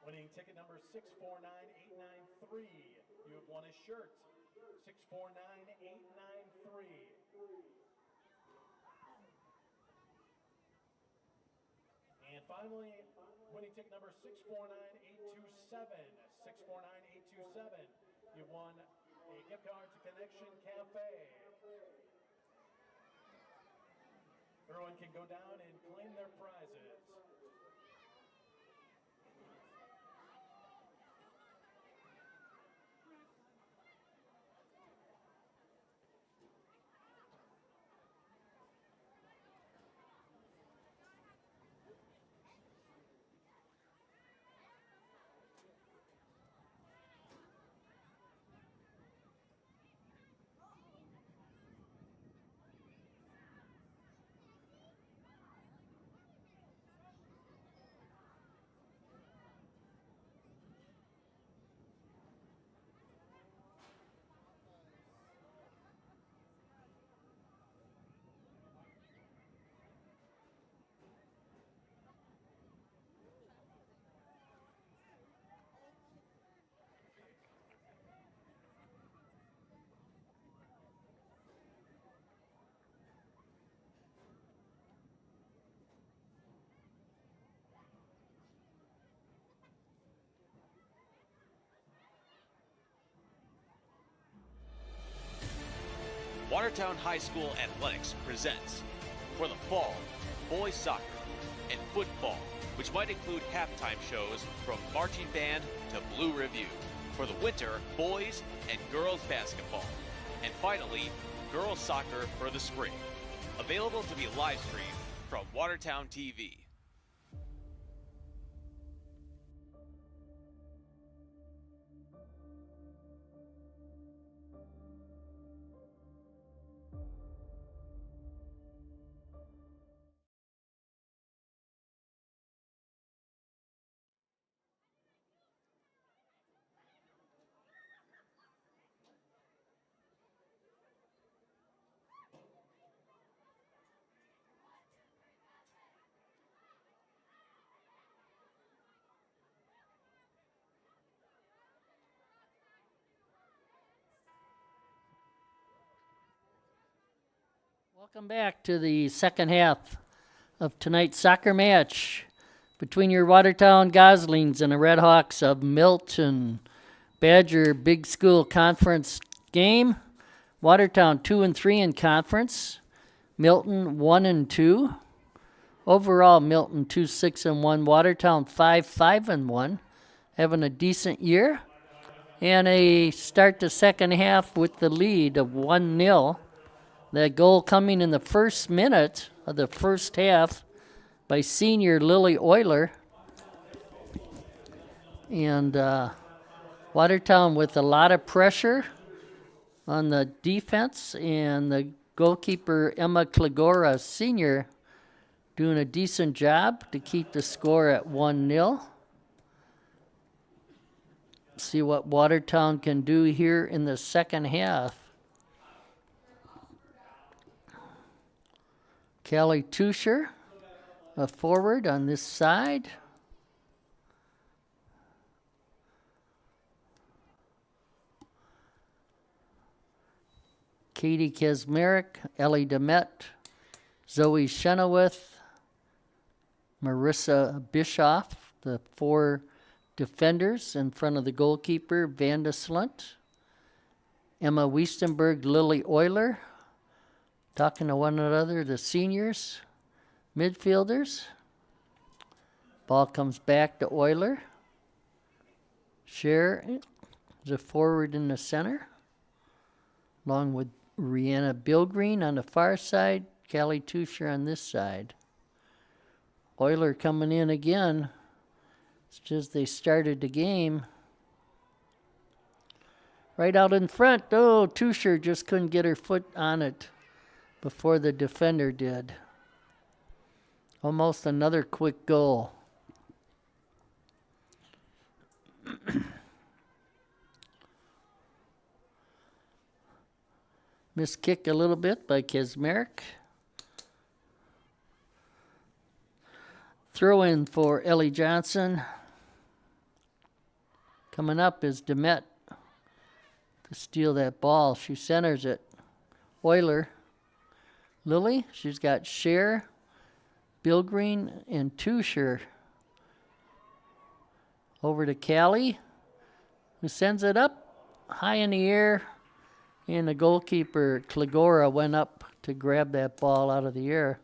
Winning ticket number 649893. You have won a shirt. 649893. And finally, winning ticket number 649827. 649827. You won a gift card to Connection Cafe. Everyone can go down and claim their prizes. Watertown High School Athletics presents for the fall, boys soccer and football, which might include halftime shows from marching band to Blue Review. For the winter, boys and girls basketball. And finally, girls soccer for the spring. Available to be live streamed from Watertown TV. Welcome back to the second half of tonight's soccer match between your Watertown Goslings and the Red Hawks of Milton. Badger Big School Conference game. Watertown 2-3 in conference. Milton 1-2. Overall, Milton 2-6-1, Watertown 5-5-1, having a decent year. And a start the second half with the lead of 1-0. That goal coming in the first minute of the first half by senior Lily Euler. And Watertown with a lot of pressure on the defense, and the goalkeeper Emma Klagora, senior, doing a decent job to keep the score at 1-0. See what Watertown can do here in the second half. Callie Tusher, a forward on this side. Katie Kesmerick, Ellie Demet, Zoe Chenoweth, Marissa Bischoff, the 4 defenders in front of the goalkeeper, Vanda Slunt. Emma Wiestenberg, Lily Euler, talking to one another, the seniors, midfielders. Ball comes back to Euler. Cher is a forward in the center, along with Rihanna Bilgreen on the far side, Callie Tusher on this side. Euler coming in again. It's just they started the game. Right out in front. Oh, Tusher just couldn't get her foot on it before the defender did. Almost another quick goal. Missed kick a little bit by Kesmerick. Throw in for Ellie Johnson. Coming up is Demet to steal that ball. She centers it. Euler. Lily, she's got Cher, Bilgreen, and Tusher. Over to Callie, who sends it up high in the air. And the goalkeeper, Klagora, went up to grab that ball out of the air.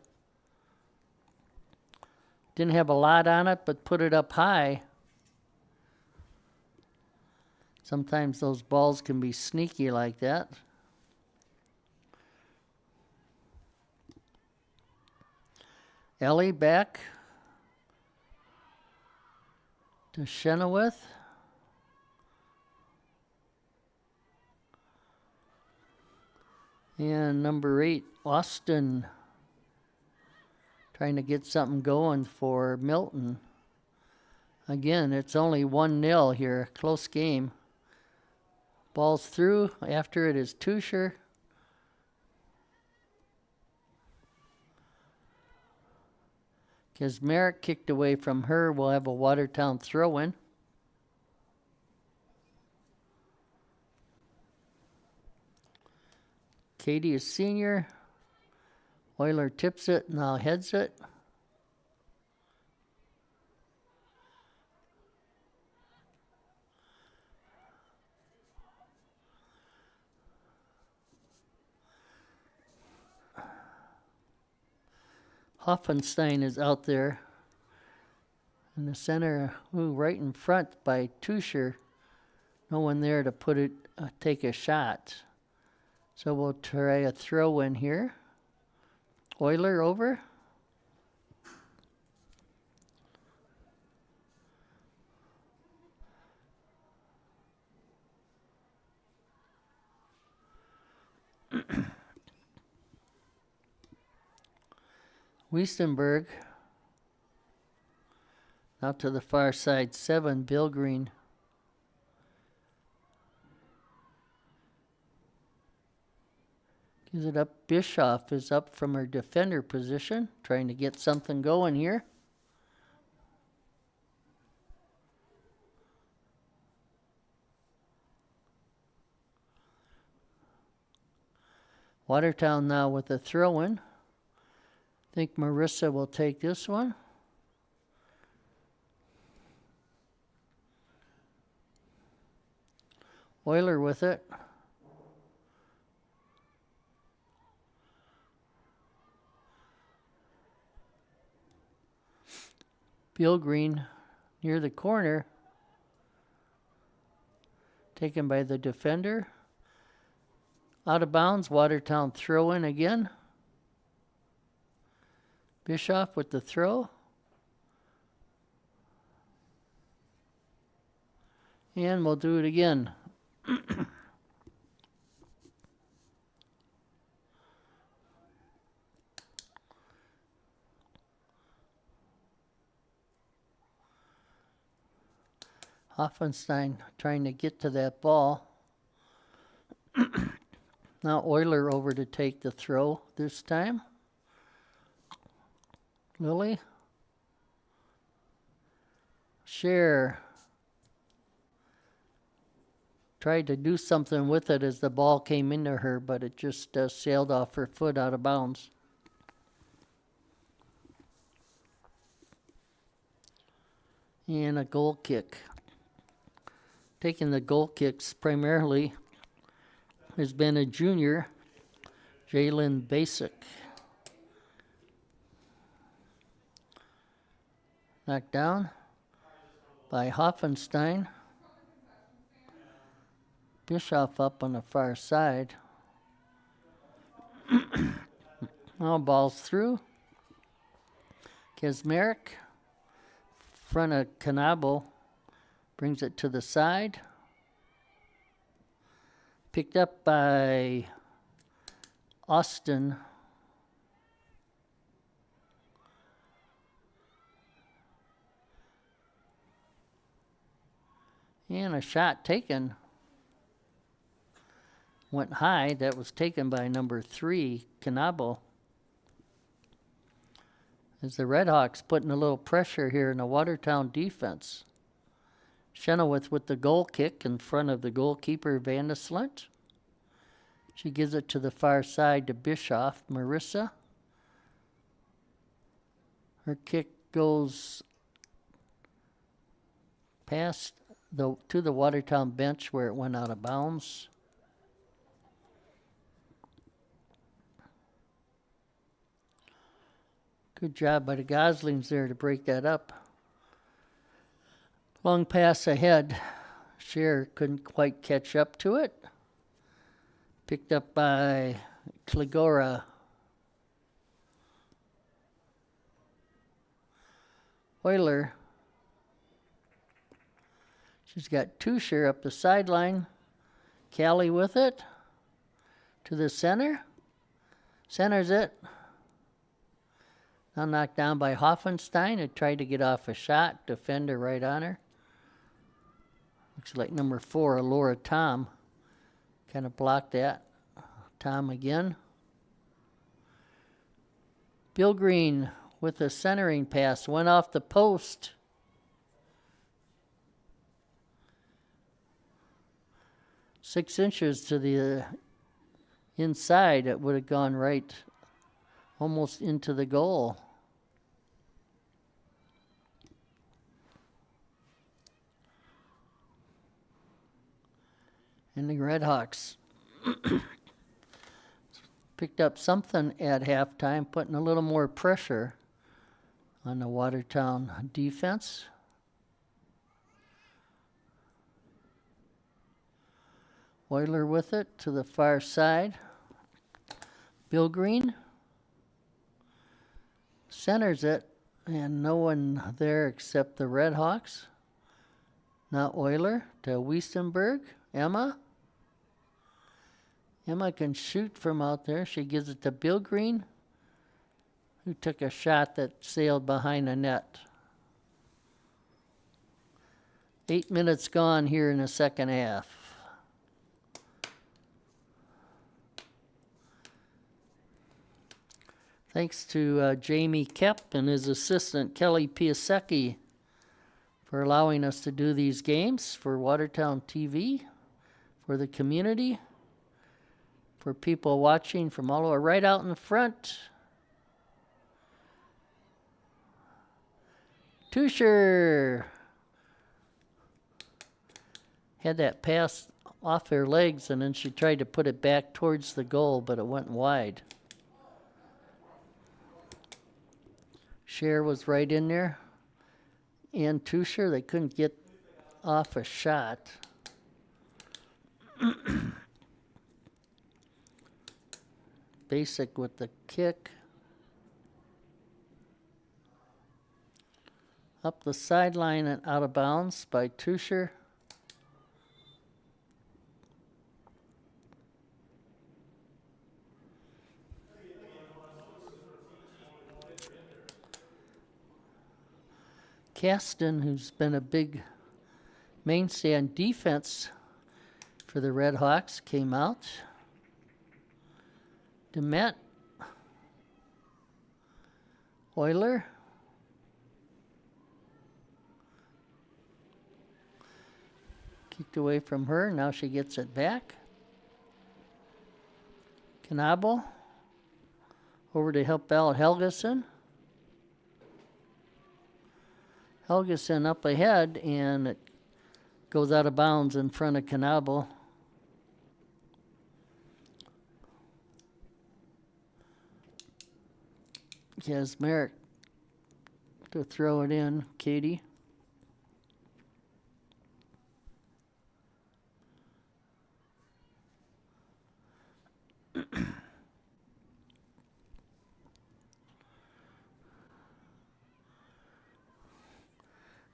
Didn't have a lot on it, but put it up high. Sometimes those balls can be sneaky like that. Ellie back to Chenoweth. And number 8, Austin, trying to get something going for Milton. Again, it's only 1-0 here, close game. Ball's through. After it is Tusher. Kesmerick kicked away from her. We'll have a Watertown throw-in. Katie is senior. Euler tips it, now heads it. Hoffenstein is out there in the center, right in front by Tusher. No one there to put it, take a shot. So we'll try a throw in here. Euler over. Wiestenberg. Out to the far side, 7, Bilgreen. Gives it up. Bischoff is up from her defender position, trying to get something going here. Watertown now with a throw-in. I think Marissa will take this one. Euler with it. Bill Green near the corner. Taken by the defender. Out of bounds. Watertown throw in again. Bischoff with the throw. And we'll do it again. Hoffenstein trying to get to that ball. Now Euler over to take the throw this time. Lily. Scher tried to do something with it as the ball came into her, but it just sailed off her foot out of bounds. And a goal kick. Taking the goal kicks primarily has been a junior, Jalen Basic. Knocked down by Hoffenstein. Bischoff up on the far side. Now ball's through. Kaczmarek, front of Canabo, brings it to the side. Picked up by Austin. And a shot taken. Went high. That was taken by number 3, Canabo. As the Redhawks putting a little pressure here in the Watertown defense. Chenoweth with the goal kick in front of the goalkeeper, Van de Slint. She gives it to the far side to Bischoff, Marissa. Her kick goes past to the Watertown bench where it went out of bounds. Good job by the Goslings there to break that up. Long pass ahead. Scher couldn't quite catch up to it. Picked up by Kligora. Euler. She's got Tusher up the sideline. Callie with it. To the center. Centers it. Now knocked down by Hoffenstein. It tried to get off a shot. Defender right on her. Looks like number 4, Laura Tom. Kind of blocked that. Tom again. Bill Green with a centering pass. Went off the post. Six inches to the inside. It would have gone right almost into the goal. And the Redhawks picked up something at halftime, putting a little more pressure on the Watertown defense. Euler with it to the far side. Bill Green centers it, and no one there except the Redhawks. Now Euler to Wiesenberg. Emma. Emma can shoot from out there. She gives it to Bill Green, who took a shot that sailed behind the net. 8 minutes gone here in the second half. Thanks to Jamie Kep and his assistant Kelly Piasecki for allowing us to do these games for Watertown TV, for the community, for people watching from all over, right out in the front. Tusher had that pass off her legs, and then she tried to put it back towards the goal, but it went wide. Scher was right in there. and Tusher. They couldn't get off a shot. Basic with the kick. Up the sideline and out of bounds by Tusher. Caston, who's been a big mainstay on defense for the Red Hawks, came out. Demet. Euler. Kicked away from her. Now she gets it back. Knabel. Over to help out Helgeson. Helgeson up ahead, and it goes out of bounds in front of Knabel. Has Merrick to throw it in, Katie.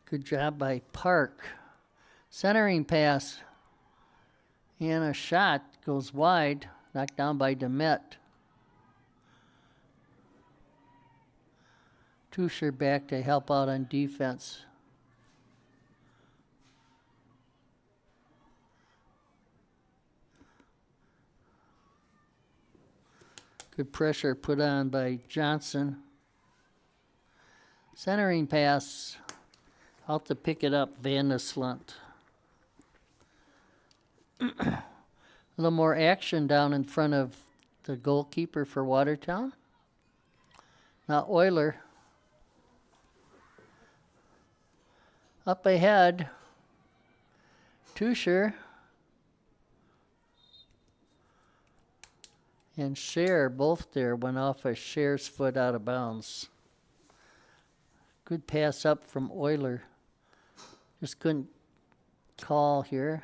Good job by Park. Centering pass. And a shot goes wide. Knocked down by Demet. Tusher back to help out on defense. Good pressure put on by Johnson. Centering pass. Out to pick it up, Van der Slunt. A little more action down in front of the goalkeeper for Watertown. Now Euler. Up ahead. Tusher. And Scher, both there, went off of Scher's foot out of bounds. Good pass up from Euler. Just couldn't call here.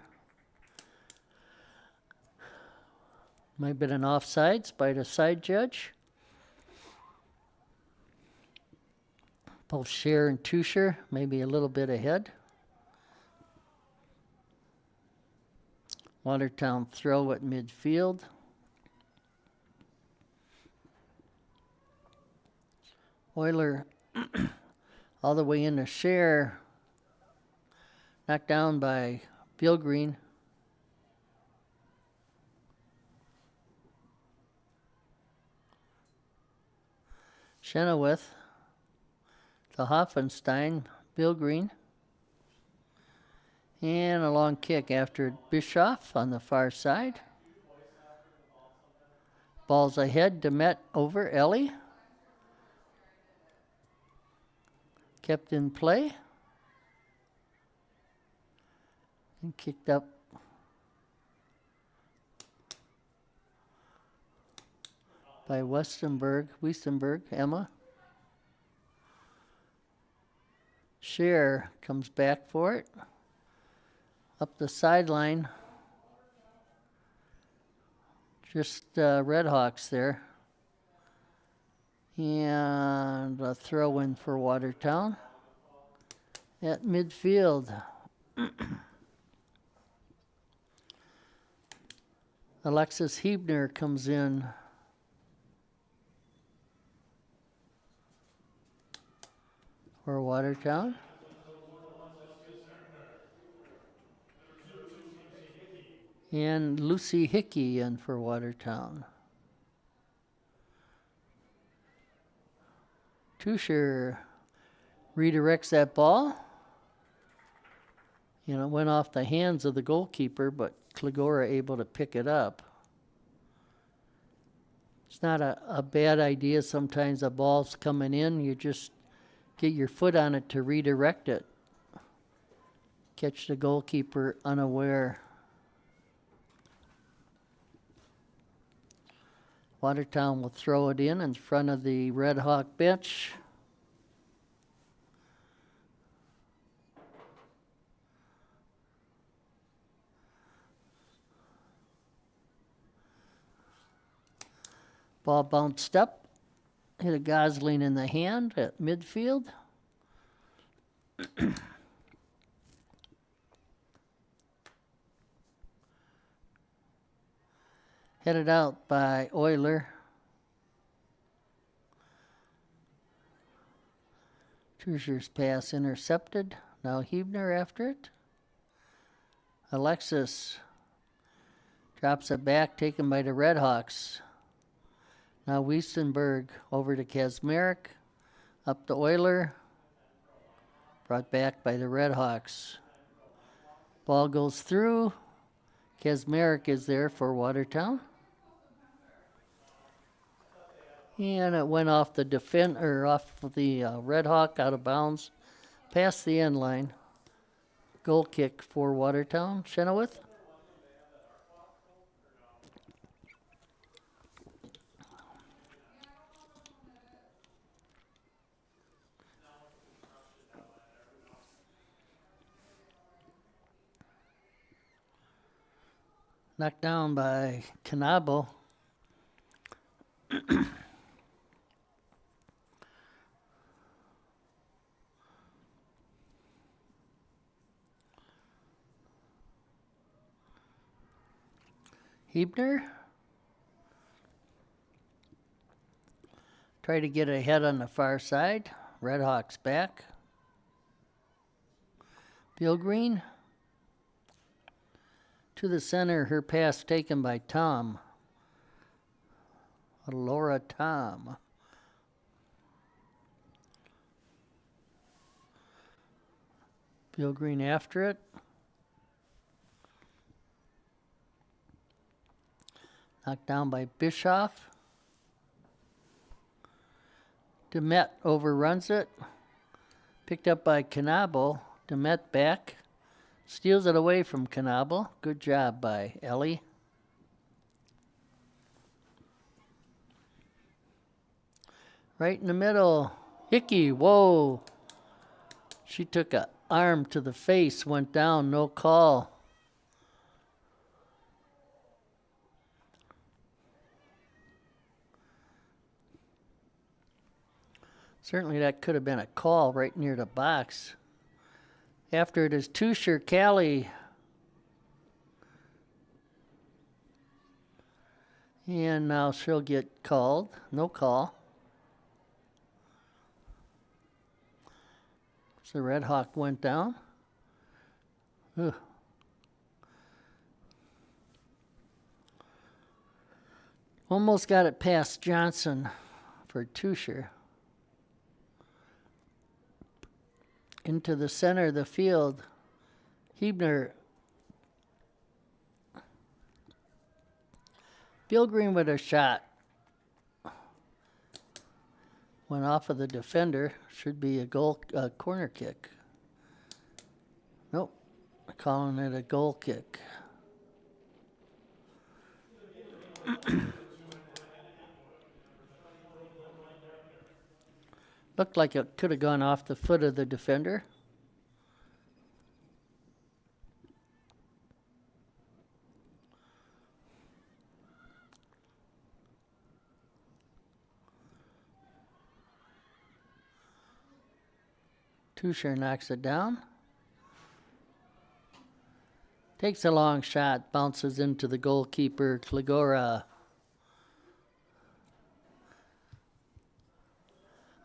Might have been an offsides by the side judge. Both Scher and Tusher maybe a little bit ahead. Watertown throw at midfield. Euler all the way into Scher. Knocked down by Bilgreen. Chenoweth to Hoffenstein, Bilgreen. And a long kick after Bischoff on the far side. Ball's ahead, Demet over Ellie. Kept in play. And kicked up by Westenberg, Emma. Scher comes back for it. Up the sideline. Just Redhawks there. And a throw in for Watertown at midfield. Alexis Hebner comes in. For Watertown. And Lucy Hickey in for Watertown. Tusher redirects that ball. Went off the hands of the goalkeeper, but Kligora able to pick it up. It's not a bad idea. Sometimes the ball's coming in. You just get your foot on it to redirect it. Catch the goalkeeper unaware. Watertown will throw it in front of the Red Hawk bench. Ball bounced up, hit a Gosling in the hand at midfield. Headed out by Euler. Truessure's pass intercepted. Now Hebner after it. Alexis drops it back, taken by the Redhawks. Now Wiesenberg over to Kazmarek. Up to Euler. Brought back by the Redhawks. Ball goes through. Kazmarek is there for Watertown. And it went off the off the Red Hawk, out of bounds, past the end line. Goal kick for Watertown. Chenoweth. Knocked down by Canabo. Hebner. Try to get ahead on the far side. Redhawks back. Bilgreen. To the center, her pass taken by Tom. Laura Tom. Bilgreen after it. Knocked down by Bischoff. Demet overruns it. Picked up by Canabo. Demet back. Steals it away from Canabo. Good job by Ellie. Right in the middle. Hickey, whoa. She took an arm to the face, went down, no call. Certainly that could have been a call right near the box. After it is Tusher Callie. And now she'll get called. No call. So Red Hawk went down. Ugh. Almost got it past Johnson for Tusher. Into the center of the field. Hebner. Bilgreen with a shot. Went off of the defender. Should be a corner kick. Nope. Calling it a goal kick. Looked like it could have gone off the foot of the defender. Tusher knocks it down. Takes a long shot, bounces into the goalkeeper, Kligora.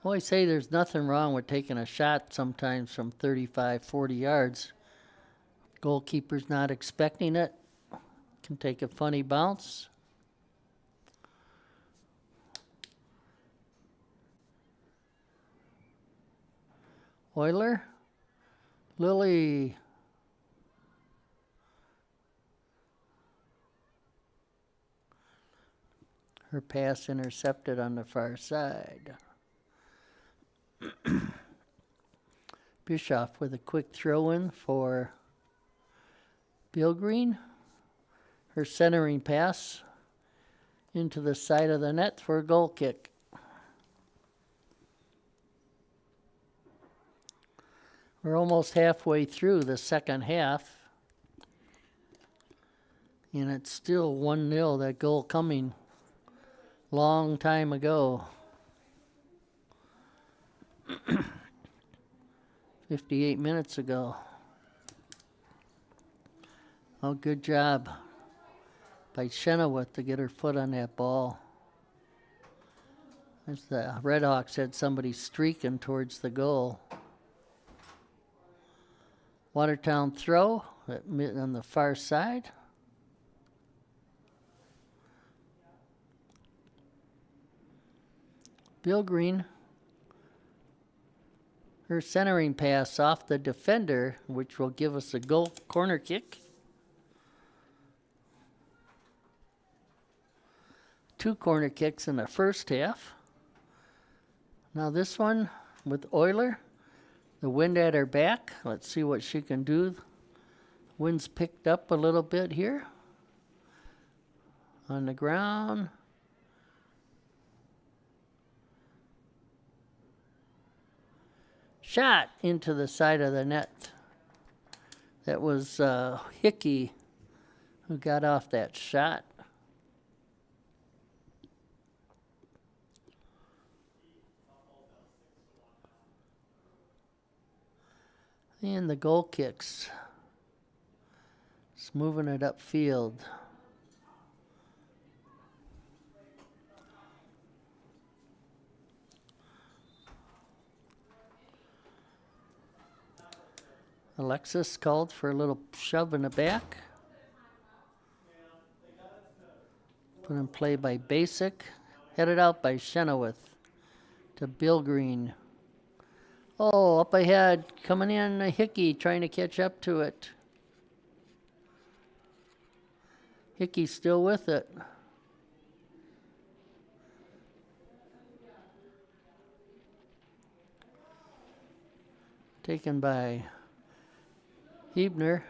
I always say there's nothing wrong with taking a shot sometimes from 35, 40 yards. Goalkeeper's not expecting it. Can take a funny bounce. Euler. Lily. Her pass intercepted on the far side. Bischoff with a quick throw-in for Bilgreen. Her centering pass into the side of the net for a goal kick. We're almost halfway through the second half. And it's still 1-0, that goal coming Long time ago. 58 minutes ago. Oh, good job by Chenoweth to get her foot on that ball. As the Redhawks had somebody streaking towards the goal. Watertown throw on the far side. Bill Green, her centering pass off the defender, which will give us a goal corner kick. 2 corner kicks in the first half. Now this one with Euler, the wind at her back. Let's see what she can do. Wind's picked up a little bit here. On the ground. Shot into the side of the net. That was Hickey who got off that shot. And the goal kicks. It's moving it upfield. Alexis called for a little shove in the back. Put in play by Basic. Headed out by Chenoweth to Bill Green. Oh, up ahead, coming in, Hickey trying to catch up to it. Hickey's still with it. Taken by Hebner.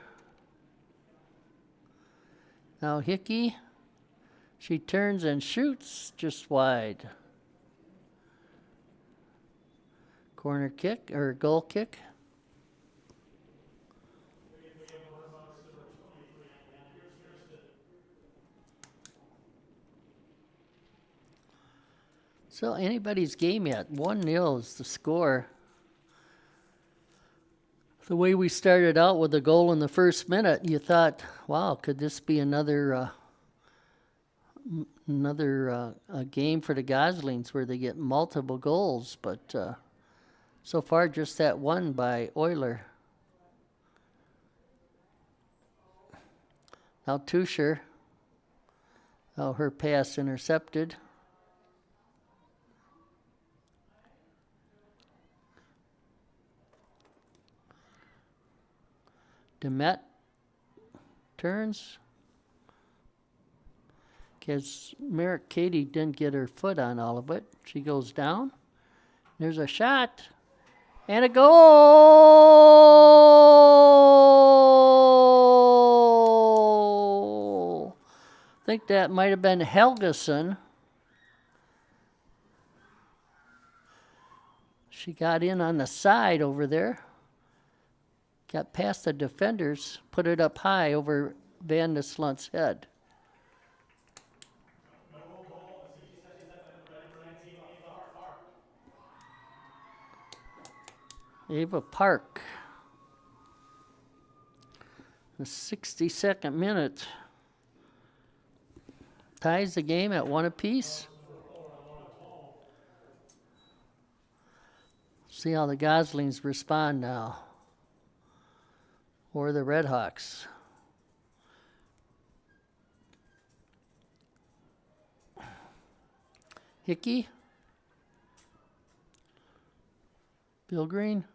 Now Hickey, she turns and shoots just wide. Corner kick, or goal kick. So anybody's game yet. 1-0 is the score. The way we started out with a goal in the first minute, you thought, wow, could this be another game for the Goslings where they get multiple goals? But so far, just that one by Euler. Now Tusher. Oh, her pass intercepted. Demet turns. Because Merrick Katie didn't get her foot on all of it. She goes down. There's a shot. And a goal! I think that might have been Helgeson. She got in on the side over there. Got past the defenders, put it up high over Van de Slunt's head. Ava Park. The 62nd minute. Ties the game at 1 apiece. See how the Goslings respond now. Or the Redhawks. Hickey. Bill Green.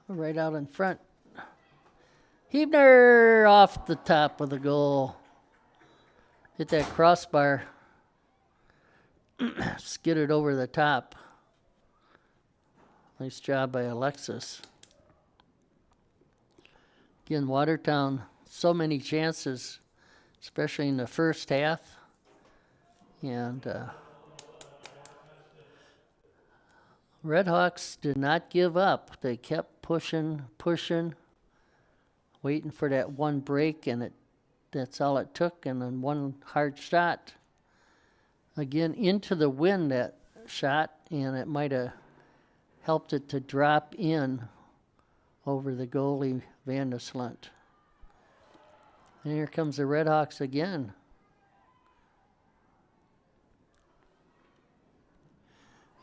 Right out in front. Hebner off the top of the goal. Hit that crossbar. Skidded over the top. Nice job by Alexis. Again, Watertown, so many chances, especially in the first half. And Redhawks did not give up. They kept pushing, waiting for that one break, and that's all it took. And then one hard shot, again into the wind, that shot, and it might have helped it to drop in over the goalie, Van der Slunt. And here comes the Redhawks again.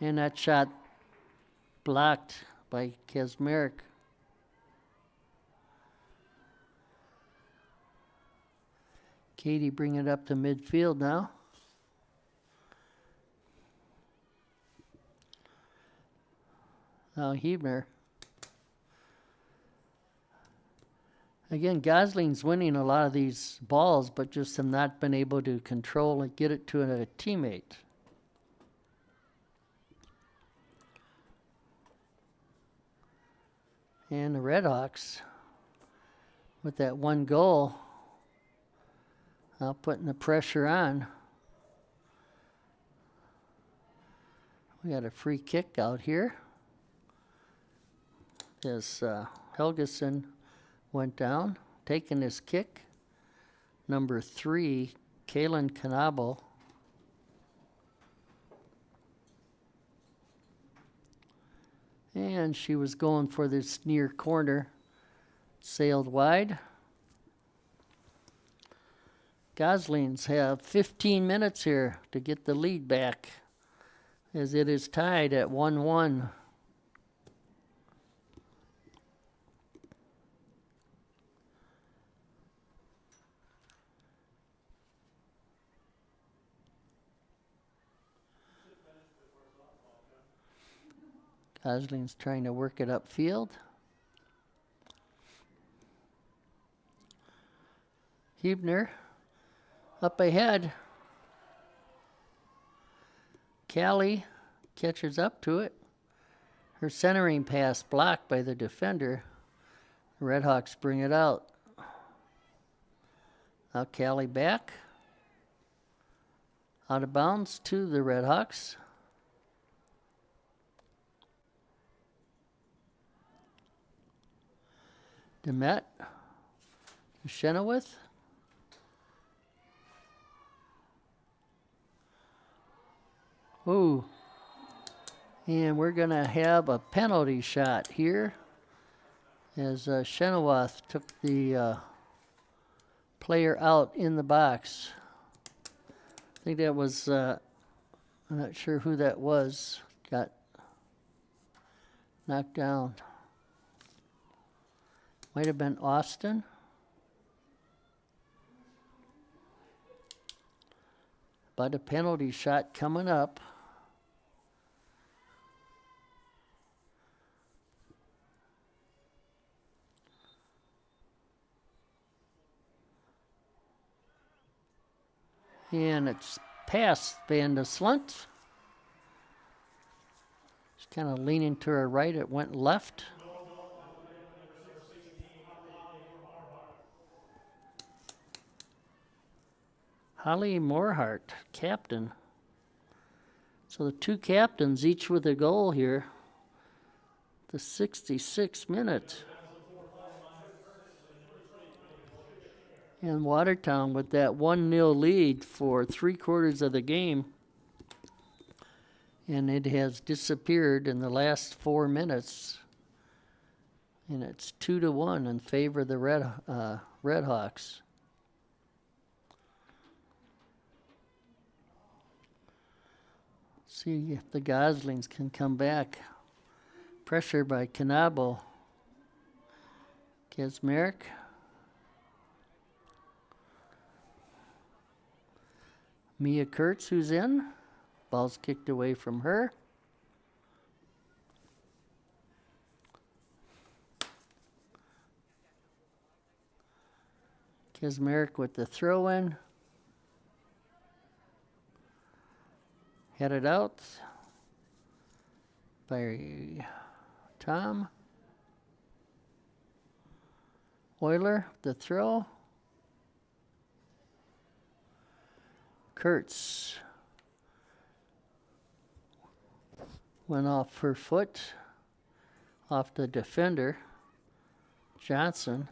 And that shot blocked by Kaczmarek. Katie bring it up to midfield now. Now Hebner. Again, Gosling's winning a lot of these balls, but just have not been able to control and get it to a teammate. And the Redhawks, with that one goal, now putting the pressure on. We got a free kick out here. As Helgeson went down, taking his kick. Number 3, Kaylin Knabel. And she was going for this near corner. Sailed wide. Goslings have 15 minutes here to get the lead back, as it is tied at 1-1. Gosling's trying to work it upfield. Hebner up ahead. Callie catches up to it. Her centering pass blocked by the defender. The Redhawks bring it out. Now Callie back. Out of bounds to the Redhawks. Demet, Chenoweth. Ooh. And we're going to have a penalty shot here, as Chenoweth took the player out in the box. I think that was, I'm not sure who that was, got knocked down. Might have been Austin. But a penalty shot coming up. And it's past Van der Slunt. She's kind of leaning to her right. It went left. Holly Morhart, captain. So the two captains, each with a goal here. The 66th minute. And Watertown with that 1-0 lead for 3/4 of the game. And it has disappeared in the last 4 minutes. And it's 2-1 in favor of the Redhawks. See if the Goslings can come back. Pressure by Knabel. Kaczmarek. Mia Kurtz, who's in. Ball's kicked away from her. Kaczmarek with the throw-in. Headed out by Tom. Euler, the throw. Kurtz Went off her foot, off the defender, Johnson.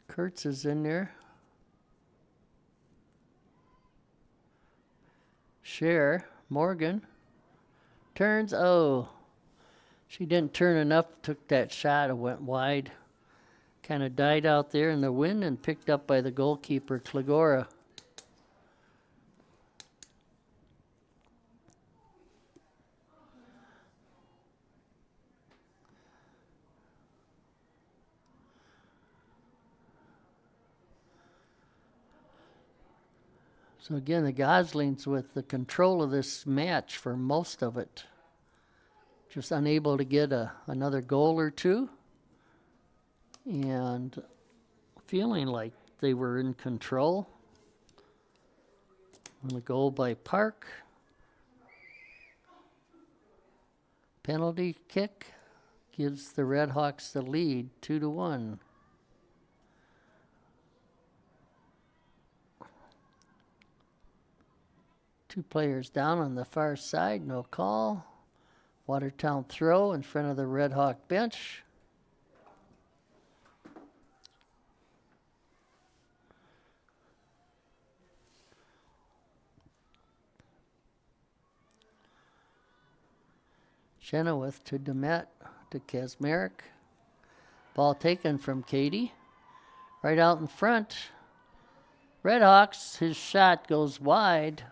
Kurtz is in there. Cher, Morgan, turns, oh, she didn't turn enough, took that shot, it went wide. Kind of died out there in the wind and picked up by the goalkeeper, Klagora. So again, the Goslings with the control of this match for most of it. Just unable to get another goal or two. And feeling like they were in control. And a goal by Park. Penalty kick gives the Redhawks the lead, 2-1. Two players down on the far side, no call. Watertown throw in front of the Red Hawk bench. Chenoweth to Demet to Kasmerick. Ball taken from Katie. Right out in front. Redhawks, his shot goes wide.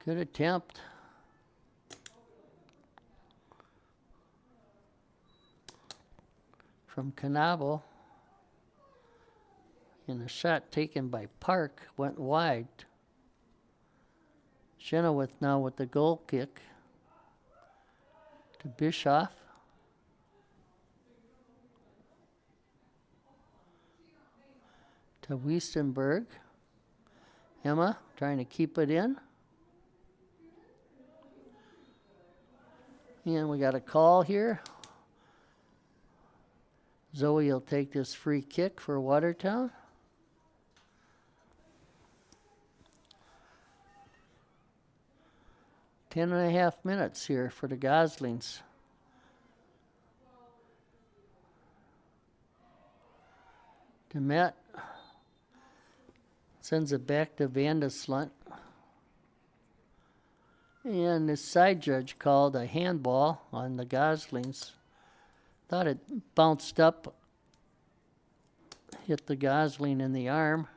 Good attempt. From Canabo. And the shot taken by Park went wide. Chenoweth now with the goal kick to Bischoff. To Wiestenberg. Emma trying to keep it in. And we got a call here. Zoe will take this free kick for Watertown. Ten and a half minutes here for the Goslings. Demet sends it back to Vandeslunt. And the side judge called a handball on the Goslings. Thought it bounced up, hit the Gosling in the arm.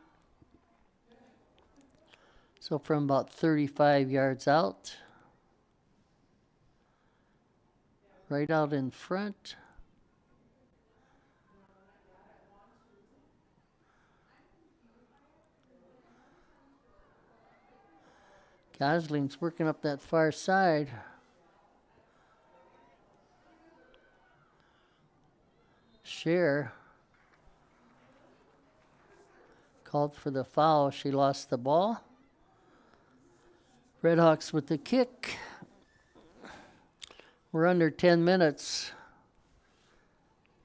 So from about 35 yards out, right out in front. Gosling's working up that far side. Cher called for the foul. She lost the ball. Redhawks with the kick. We're under 10 minutes.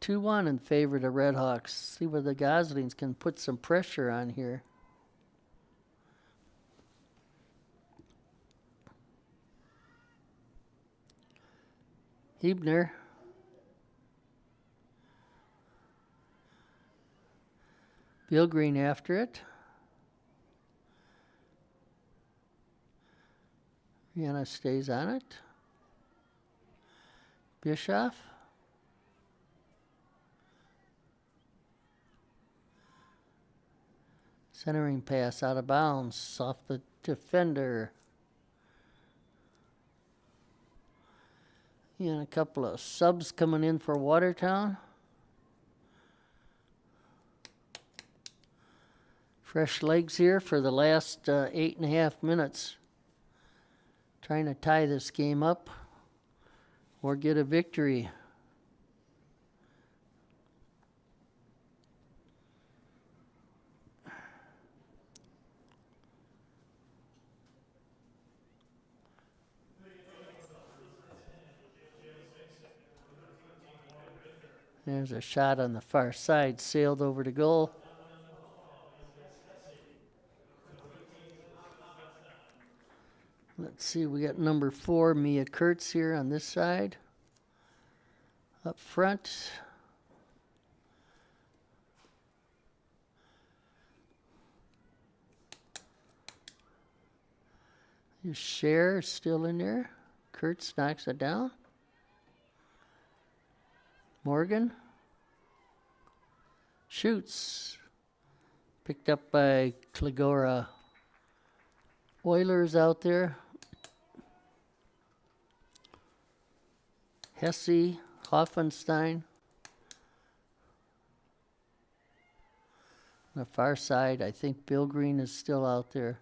2-1 in favor of the Redhawks. See where the Goslings can put some pressure on here. Hebner. Bill Green after it. Rihanna stays on it. Bischoff. Centering pass out of bounds off the defender. And a couple of subs coming in for Watertown. Fresh legs here for the last 8.5 minutes. Trying to tie this game up or get a victory. There's a shot on the far side, sailed over the goal. Let's see, we got number 4, Mia Kurtz here on this side. Up front. Your Cher is still in there. Kurtz knocks it down. Morgan shoots. Picked up by Kligora. Oilers out there. Hesse, Hoffenstein. On the far side, I think Bill Green is still out there.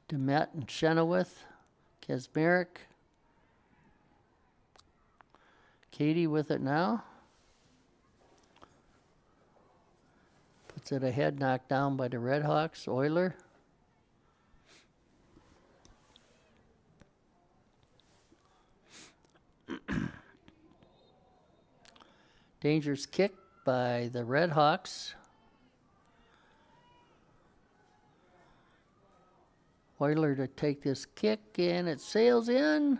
Demet and Chenoweth. Kasmerick. Katie with it now. Puts it ahead, knocked down by the Redhawks. Euler. Dangerous kick by the Redhawks. Euler to take this kick, and it sails in.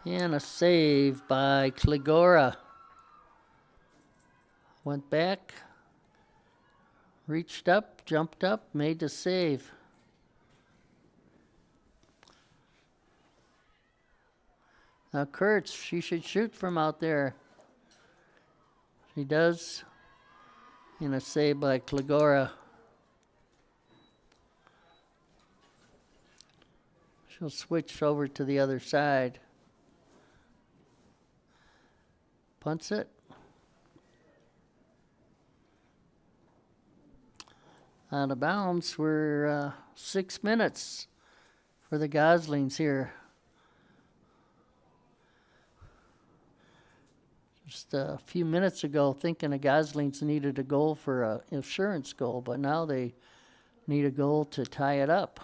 And a save by Kligora. Went back, reached up, jumped up, made the save. Now Kurtz, she should shoot from out there. She does. And a save by Kligora. She'll switch over to the other side. Punts it. Out of bounds. We're 6 minutes for the Goslings here. Just a few minutes ago, thinking the Goslings needed a goal for an insurance goal, but now they need a goal to tie it up.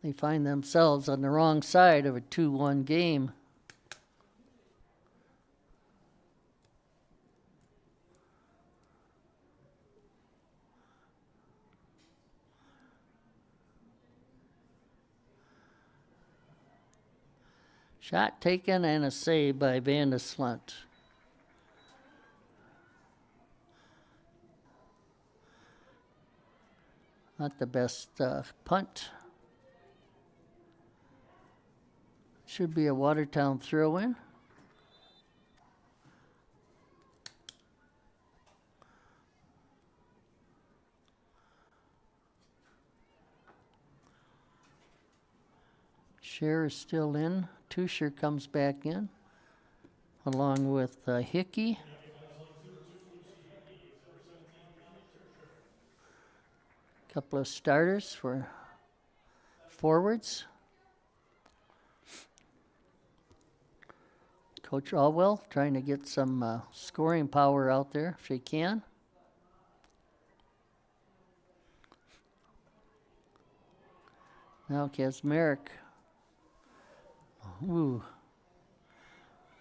They find themselves on the wrong side of a 2-1 game. Shot taken and a save by Van de Slunt. Not the best punt. Should be a Watertown throw-in. Cher is still in. Tusher comes back in, along with Hickey. Couple of starters for forwards. Coach Alwell trying to get some scoring power out there if she can. Now Kasmerick. Ooh.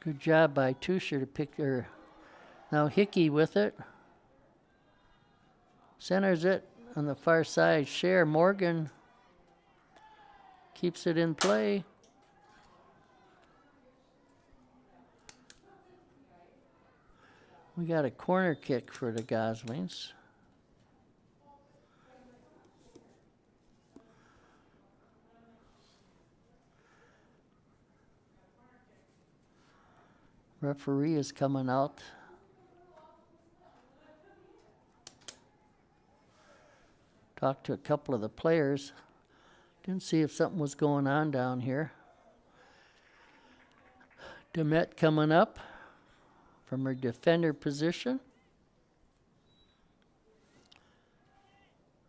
Good job by Tusher to pick her. Now Hickey with it. Centers it on the far side. Cher Morgan keeps it in play. We got a corner kick for the Goslings. Referee is coming out. Talked to a couple of the players. Didn't see if something was going on down here. Demet coming up from her defender position.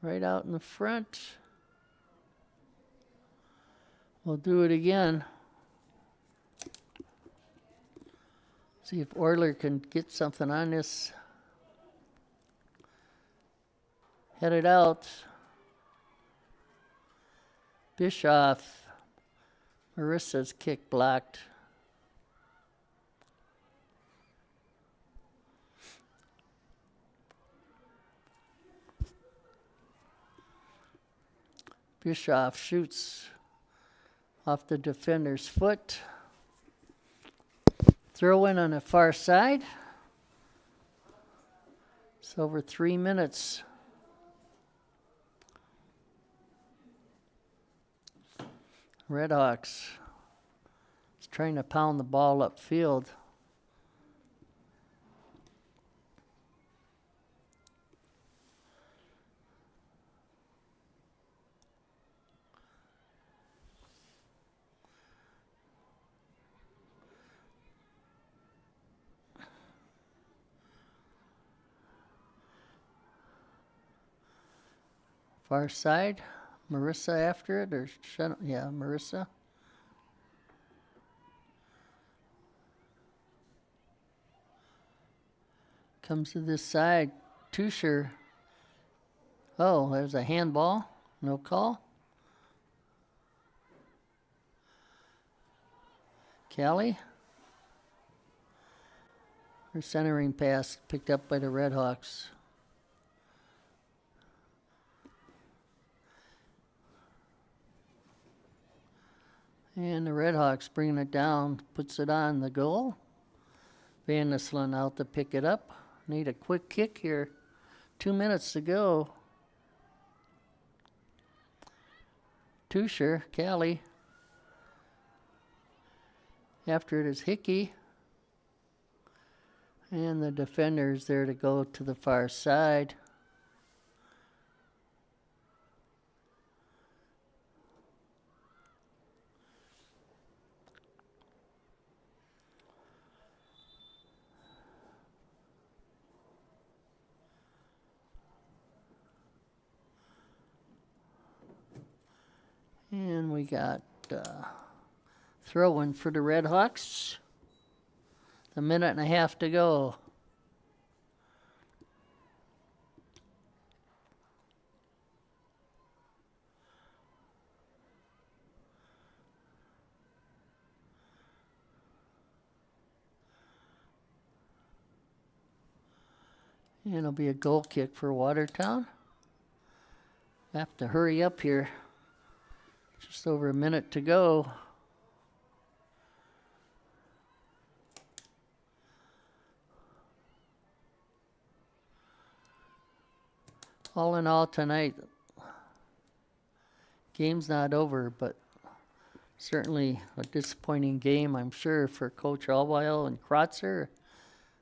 Right out in the front. We'll do it again. See if Euler can get something on this. Headed out. Bischoff. Marissa's kick blocked. Bischoff shoots off the defender's foot. Throw in on the far side. It's over 3 minutes. Redhawks is trying to pound the ball upfield. Far side, Marissa after it, or yeah, Marissa. Comes to this side, Tusher. Oh, there's a handball, no call. Callie. Her centering pass picked up by the Redhawks. And the Redhawks bringing it down, puts it on the goal. Van Nislen out to pick it up. Need a quick kick here. 2 minutes to go. Tusher, Callie. After it is Hickey. And the defender's there to go to the far side. And we got throw-in for the Redhawks. A minute and a half to go. And it'll be a goal kick for Watertown. Have to hurry up here. Just over a minute to go. All in all tonight, game's not over, but certainly a disappointing game, I'm sure, for Coach Allweil and Kratzer,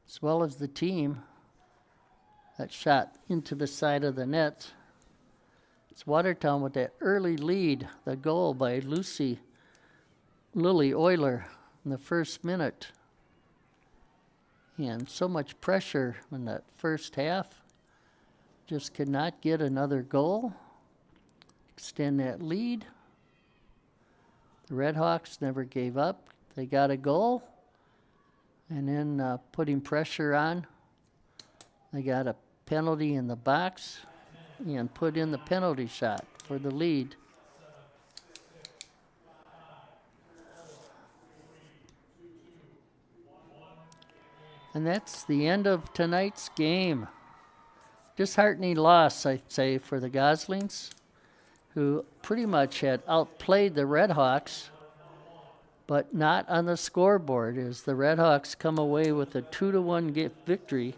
as well as the team that shot into the side of the net. It's Watertown with that early lead, the goal by Lily Euler in the first minute. And so much pressure in that first half. Just could not get another goal. Extend that lead. The Redhawks never gave up. They got a goal. And then putting pressure on, they got a penalty in the box and put in the penalty shot for the lead. And that's the end of tonight's game. Disheartening loss, I'd say, for the Goslings, who pretty much had outplayed the Redhawks, but not on the scoreboard, as the Redhawks come away with a 2-1 victory.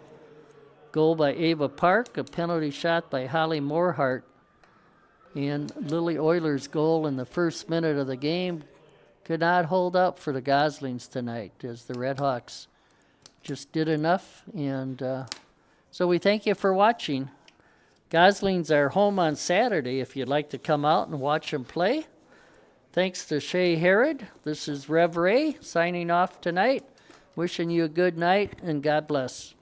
Goal by Ava Park, a penalty shot by Holly Morehart, and Lily Euler's goal in the first minute of the game could not hold up for the Goslings tonight, as the Redhawks just did enough. And so we thank you for watching. Goslings are home on Saturday if you'd like to come out and watch them play. Thanks to Shay Herod. This is Rev Ray signing off tonight. Wishing you a good night and God bless.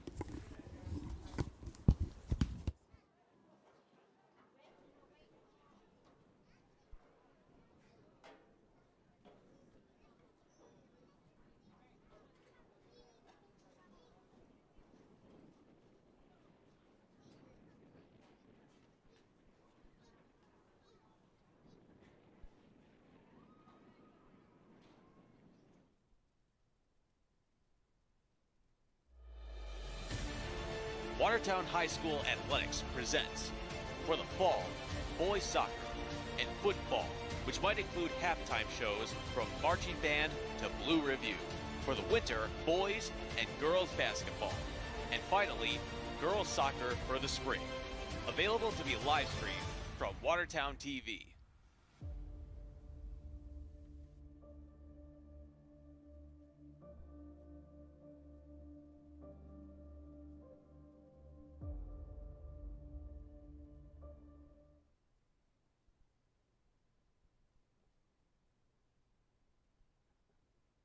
Watertown High School Athletics presents for the fall boys soccer and football, which might include halftime shows from marching band to Blue Review. For the winter, boys and girls basketball. And finally, girls soccer for the spring. Available to be live streamed from Watertown TV.